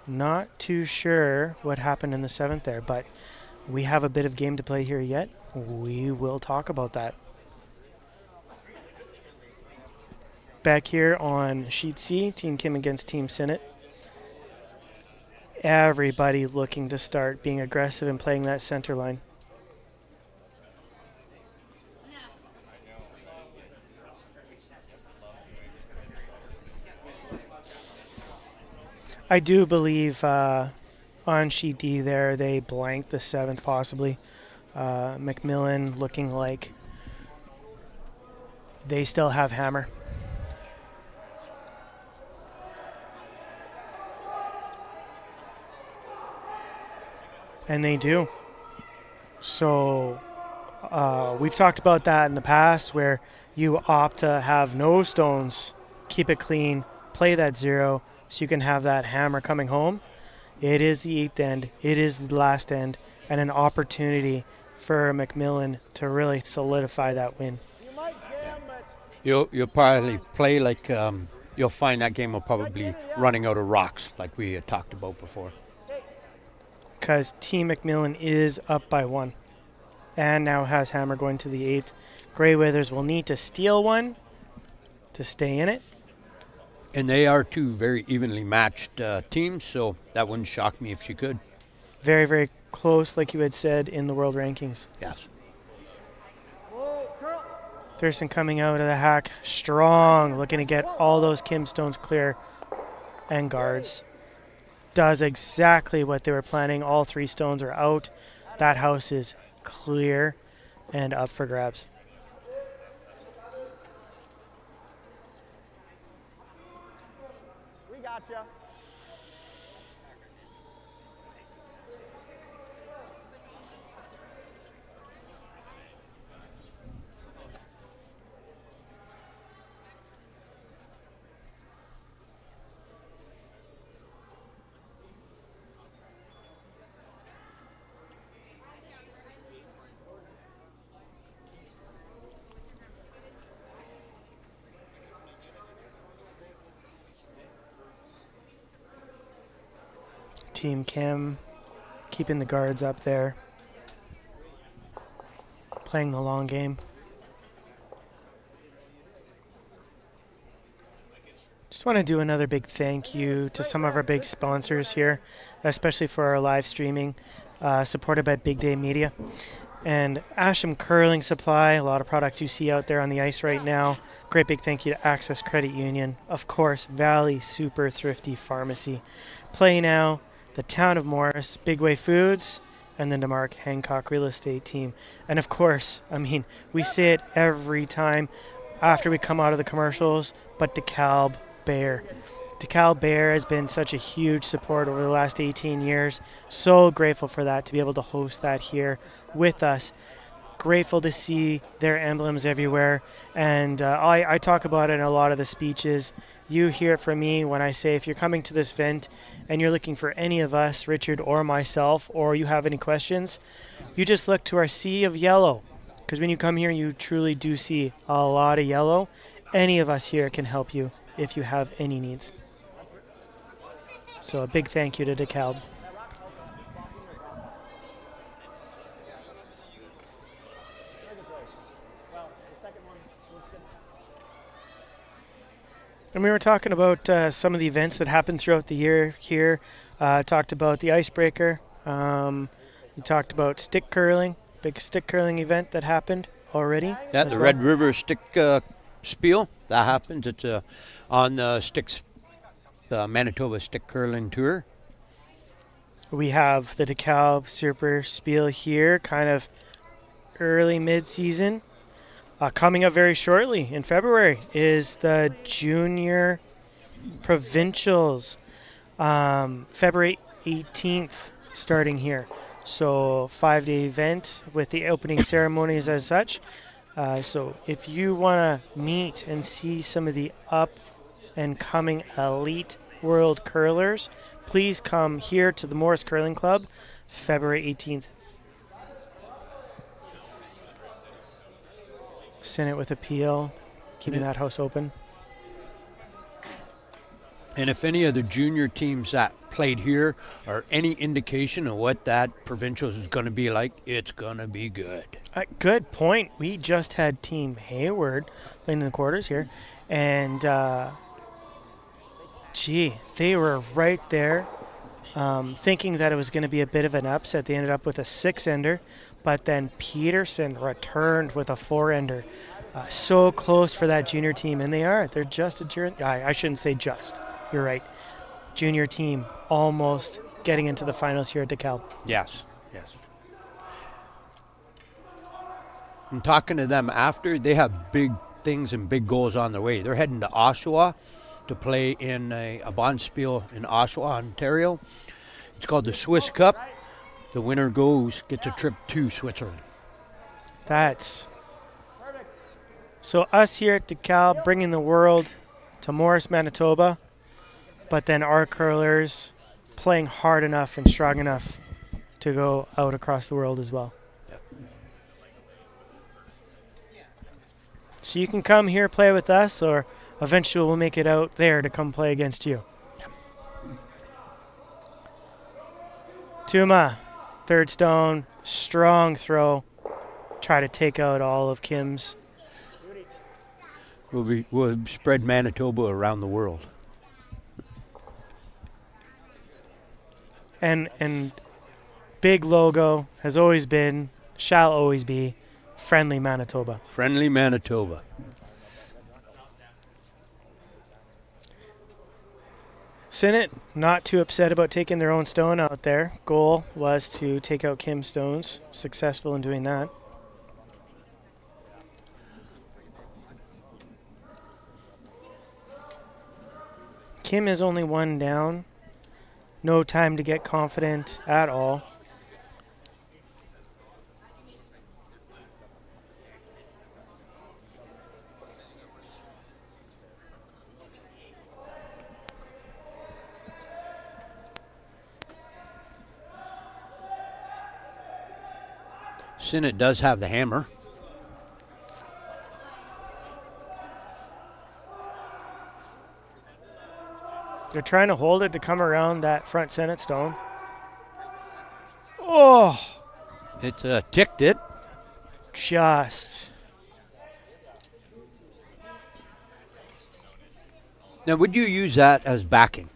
Not too sure what happened in the 7th there, but we have a bit of game to play here yet. We will talk about that. Back here on Sheet C, Team Kim against Team Sinnett. Everybody looking to start being aggressive and playing that center line. I do believe on Sheet D there they blanked the 7th possibly. Macmillan looking like they still have hammer. And they do. So we've talked about that in the past where you opt to have no stones, keep it clean, play that 0 so you can have that hammer coming home. It is the 8th end. It is the last end and an opportunity for Macmillan to really solidify that win. You'll probably play like you'll find that game will probably running out of rocks like we had talked about before. Because Team Macmillan is up by 1 and now has hammer going to the 8th. Grey Withers will need to steal one to stay in it. And they are two very evenly matched teams, so that wouldn't shock me if she could. Very, very close, like you had said, in the world rankings. Yes. Thurston coming out of the hack strong, looking to get all those Kim stones clear and guards. Does exactly what they were planning. All 3 stones are out. That house is clear and up for grabs. We gotcha. Team Kim keeping the guards up there, playing the long game. Just want to do another big thank you to some of our big sponsors here, especially for our live streaming, supported by Big Day Media. And Asham Curling Supply, a lot of products you see out there on the ice right now. Great big thank you to Access Credit Union. Of course, Valley Super Thrifty Pharmacy. Play Now, the Town of Morris, Big Way Foods, and the DeMarc Hancock Real Estate Team. And of course, I mean, we say it every time after we come out of the commercials, but Dekalb Bear. Dekalb Bear has been such a huge support over the last 18 years. So grateful for that, to be able to host that here with us. Grateful to see their emblems everywhere. And I talk about it in a lot of the speeches. You hear it from me when I say if you're coming to this event and you're looking for any of us, Richard or myself, or you have any questions, you just look to our sea of yellow. Because when you come here, you truly do see a lot of yellow. Any of us here can help you if you have any needs. So a big thank you to Dekalb. And we were talking about some of the events that happened throughout the year here. Talked about the icebreaker. We talked about stick curling, big stick curling event that happened already. Yeah, the Red River Stick Spiel, that happens. It's on the Manitoba Stick Curling Tour. We have the Dekalb SuperSpiel here, kind of early mid-season. Coming up very shortly in February is the Junior Provincials, February 18th starting here. So 5-day event with the opening ceremonies as such. So if you want to meet and see some of the up and coming elite world curlers, please come here to the Morris Curling Club, February 18th. Sinnett with a PL, keeping that house open. And if any of the junior teams that played here are any indication of what that provincials is going to be like, it's going to be good. Good point. We just had Team Hayward playing in the quarters here, and they were right there, thinking that it was going to be a bit of an upset. They ended up with a 6-ender, but then Peterson returned with a 4-ender. So close for that junior team, and they are. They're just a junior. I shouldn't say just. You're right. Junior team almost getting into the finals here at Dekalb. Yes. I'm talking to them after. They have big things and big goals on their way. They're heading to Oshawa to play in a Bonspiel in Oshawa, Ontario. It's called the Swiss Cup. The winner gets a trip to Switzerland. So us here at Dekalb bringing the world to Morris, Manitoba, but then our curlers playing hard enough and strong enough to go out across the world as well. So you can come here, play with us, or eventually we'll make it out there to come play against you. Tuma, third stone, strong throw. Try to take out all of Kim's. We'll spread Manitoba around the world. And big logo has always been, shall always be, Friendly Manitoba. Friendly Manitoba. Sinnett not too upset about taking their own stone out there. Goal was to take out Kim's stones. Successful in doing that. Kim is only 1 down. No time to get confident at all. Sinnett does have the hammer. They're trying to hold it to come around that front Sinnett stone. Oh! It ticked it. Just. Now, would you use that as backing?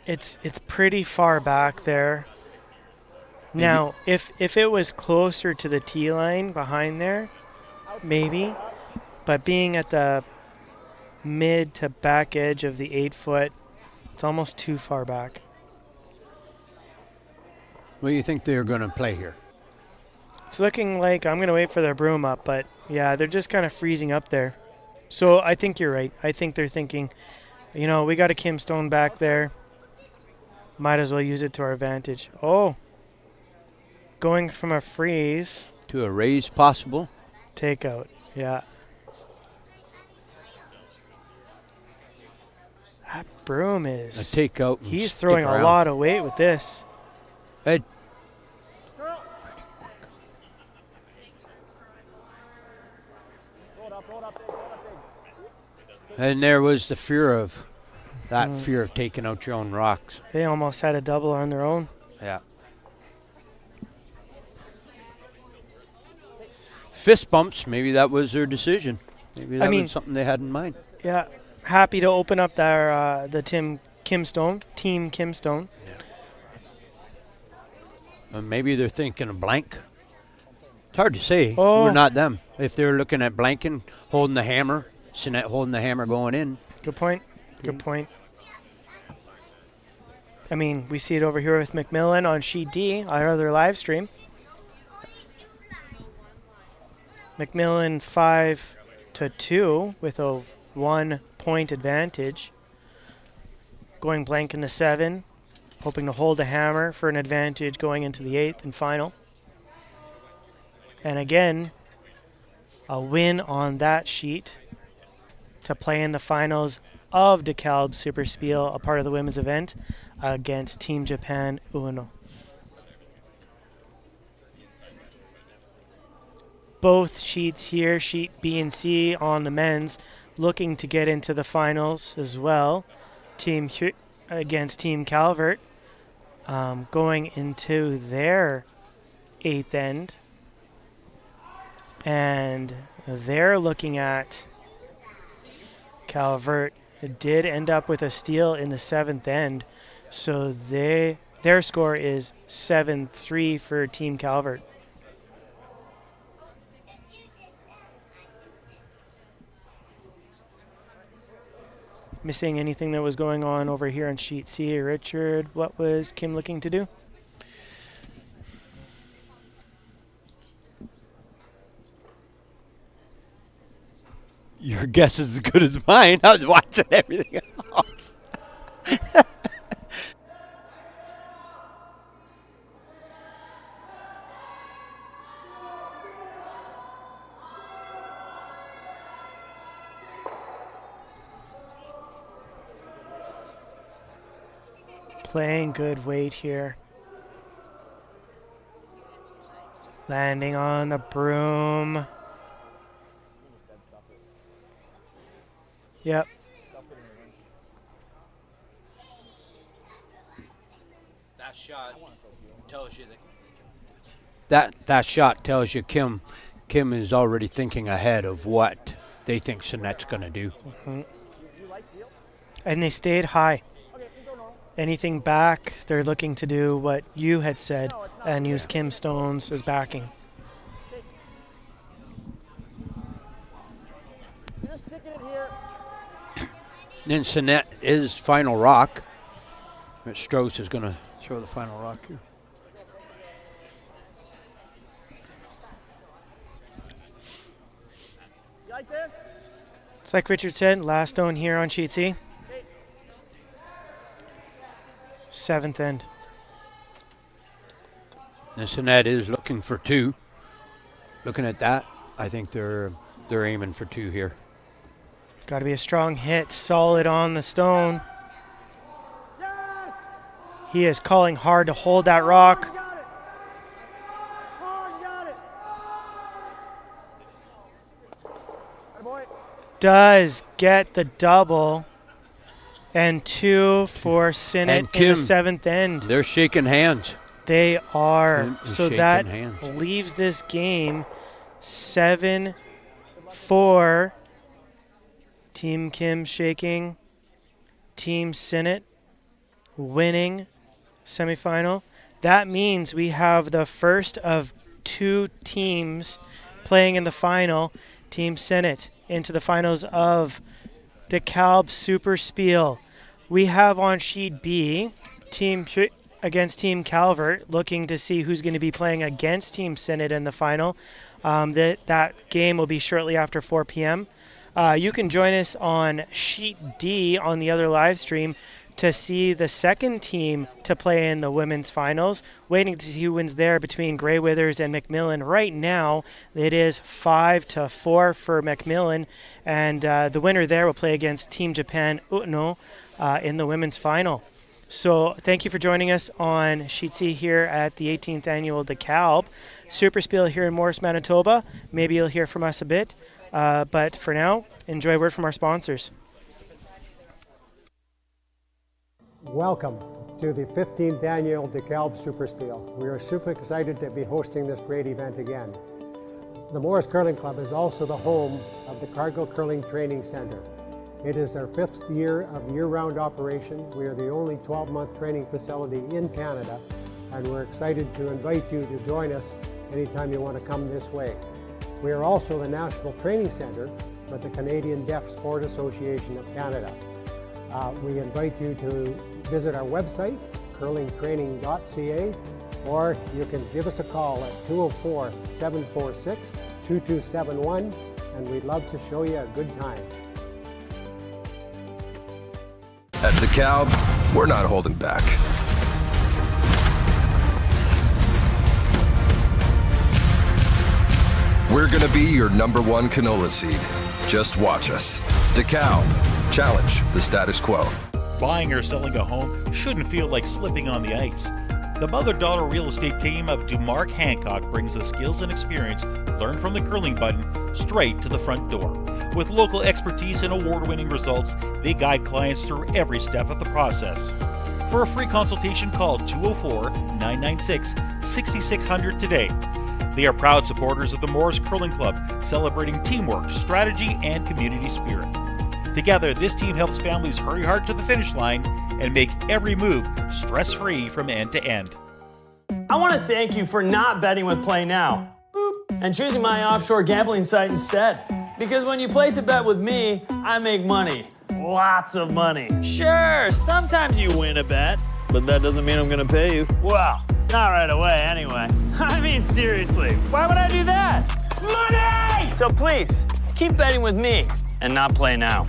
It's pretty far back there. Maybe. Now, if it was closer to the tee line behind there, maybe. But being at the mid to back edge of the 8-foot, it's almost too far back. What do you think they're going to play here? It's looking like I'm going to wait for their broom up, but yeah, they're just kind of freezing up there. So I think you're right. I think they're thinking, we got a Kim Stone back there. Might as well use it to our advantage. Oh, going from a freeze to a raise possible. Takeout, yeah. That broom is a takeout. He's throwing a lot of weight with this. Hey. And there was the fear of taking out your own rocks. They almost had a double on their own. Yeah. Fist bumps, maybe that was their decision. Maybe that was something they had in mind. Yeah. Happy to open up the Team Kim Stone. Yeah. Maybe they're thinking of blank. It's hard to say. Oh. We're not them. If they're looking at blanking, holding the hammer, Sinnett holding the hammer going in. Good point. Good point. We see it over here with McMillan on sheet D, our other live stream. McMillan 5-2 with a 1-point advantage. Going blank in the 7, hoping to hold the hammer for an advantage going into the 8th and final. And again, a win on that sheet to play in the finals of Dekalb SuperSpiel, a part of the women's event, against Team Japan Uno. Both sheets here, sheet B and C on the men's, looking to get into the finals as well. Against Team Calvert, going into their 8th end. And they're looking at Calvert did end up with a steal in the 7th end. So their score is 7-3 for Team Calvert. Missing anything that was going on over here on sheet C? Richard, what was Kim looking to do? Your guess is as good as mine. I was watching everything else. Playing good weight here. Landing on the broom. Yep. That shot tells you that shot tells you Kim is already thinking ahead of what they think Sinnett's going to do. Mm-hmm. And they stayed high. Anything back, they're looking to do what you had said and use Kim Stones as backing. Just stick it in here. Then Sinnett is final rock. But Strauss is going to throw the final rock here. You like this? It's like Richard said, last stone here on sheet C. 7th end. And Sinnett is looking for 2. Looking at that, I think they're aiming for 2 here. Got to be a strong hit, solid on the stone. Yes! He is calling hard to hold that rock. Got it. Oh, got it. Hey, boy. Does get the double. And 2 for Sinnett in the 7th end. They're shaking hands. They are. So that hands. leaves this game 7-4. Team Kim shaking. Team Sinnett winning semifinal. That means we have the first of 2 teams playing in the final. Team Sinnett into the finals of Dekalb SuperSpiel. We have on sheet B against Team Calvert, looking to see who's going to be playing against Team Sinnett in the final. That game will be shortly after 4 p.m. You can join us on sheet D on the other live stream to see the second team to play in the women's finals. Waiting to see who wins there between Grey Withers and Macmillan. Right now, it is 5-4 for Macmillan, and the winner there will play against Team Japan Utno in the women's final. So thank you for joining us on Sheet C here at the 18th annual Dekalb SuperSpiel here in Morris, Manitoba. Maybe you'll hear from us a bit, but for now, enjoy a word from our sponsors. Welcome to the 15th annual Dekalb SuperSpiel. We are super excited to be hosting this great event again. The Morris Curling Club is also the home of the Cargill Curling Training Center. It is our 5th year of year-round operation. We are the only 12-month training facility in Canada, and we're excited to invite you to join us anytime you want to come this way. We are also the National Training Center for the Canadian Deaf Sport Association of Canada. We invite you to visit our website, curlingtraining.ca, or you can give us a call at 204-746-2271, and we'd love to show you a good time. At Dekalb, we're not holding back. We're gonna be your #1 canola seed. Just watch us. Dekalb, challenge the status quo. Buying or selling a home shouldn't feel like slipping on the ice. The mother-daughter real estate team of Dekalb brings the skills and experience learned from the curling button straight to the front door. With local expertise and award-winning results, they guide clients through every step of the process. For a free consultation, call 204-996-6600 today. They are proud supporters of the Morris Curling Club, celebrating teamwork, strategy, and community spirit. Together, this team helps families hurry hard to the finish line and make every move stress-free from end to end. I want to thank you for not betting with Play Now and choosing my offshore gambling site instead. Because when you place a bet with me, I make money. Lots of money. Sure, sometimes you win a bet, but that doesn't mean I'm gonna pay you. Well, not right away anyway. I mean, seriously, why would I do that? Money! So please, keep betting with me and not Play Now.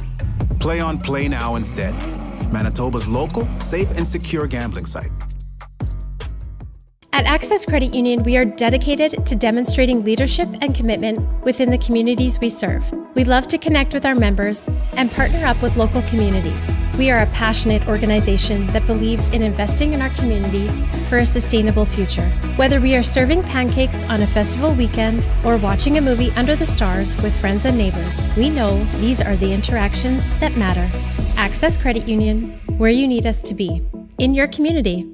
Play on Play Now instead. Manitoba's local, safe, and secure gambling site. At Access Credit Union, we are dedicated to demonstrating leadership and commitment within the communities we serve. We love to connect with our members and partner up with local communities. We are a passionate organization that believes in investing in our communities for a sustainable future. Whether we are serving pancakes on a festival weekend or watching a movie under the stars with friends and neighbors, we know these are the interactions that matter. Access Credit Union, where you need us to be, in your community.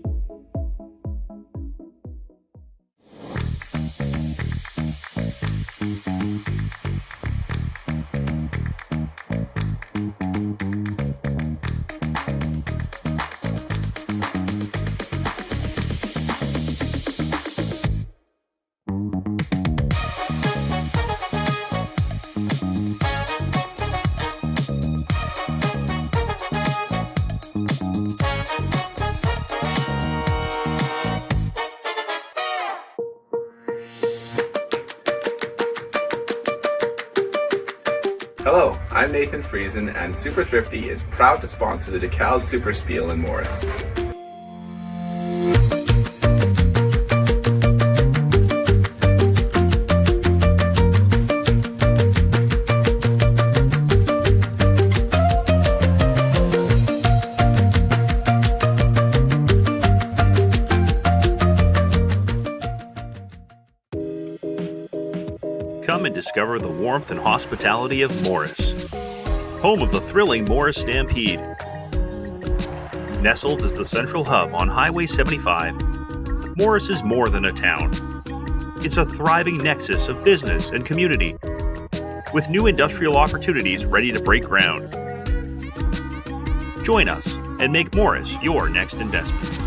Hello, I'm Nathan Friesen, and Super Thrifty is proud to sponsor the Dekalb SuperSpiel in Morris. Come and discover the warmth and hospitality of Morris, home of the thrilling Morris Stampede. Nestled as the central hub on Highway 75, Morris is more than a town. It's a thriving nexus of business and community, with new industrial opportunities ready to break ground. Join us and make Morris your next investment.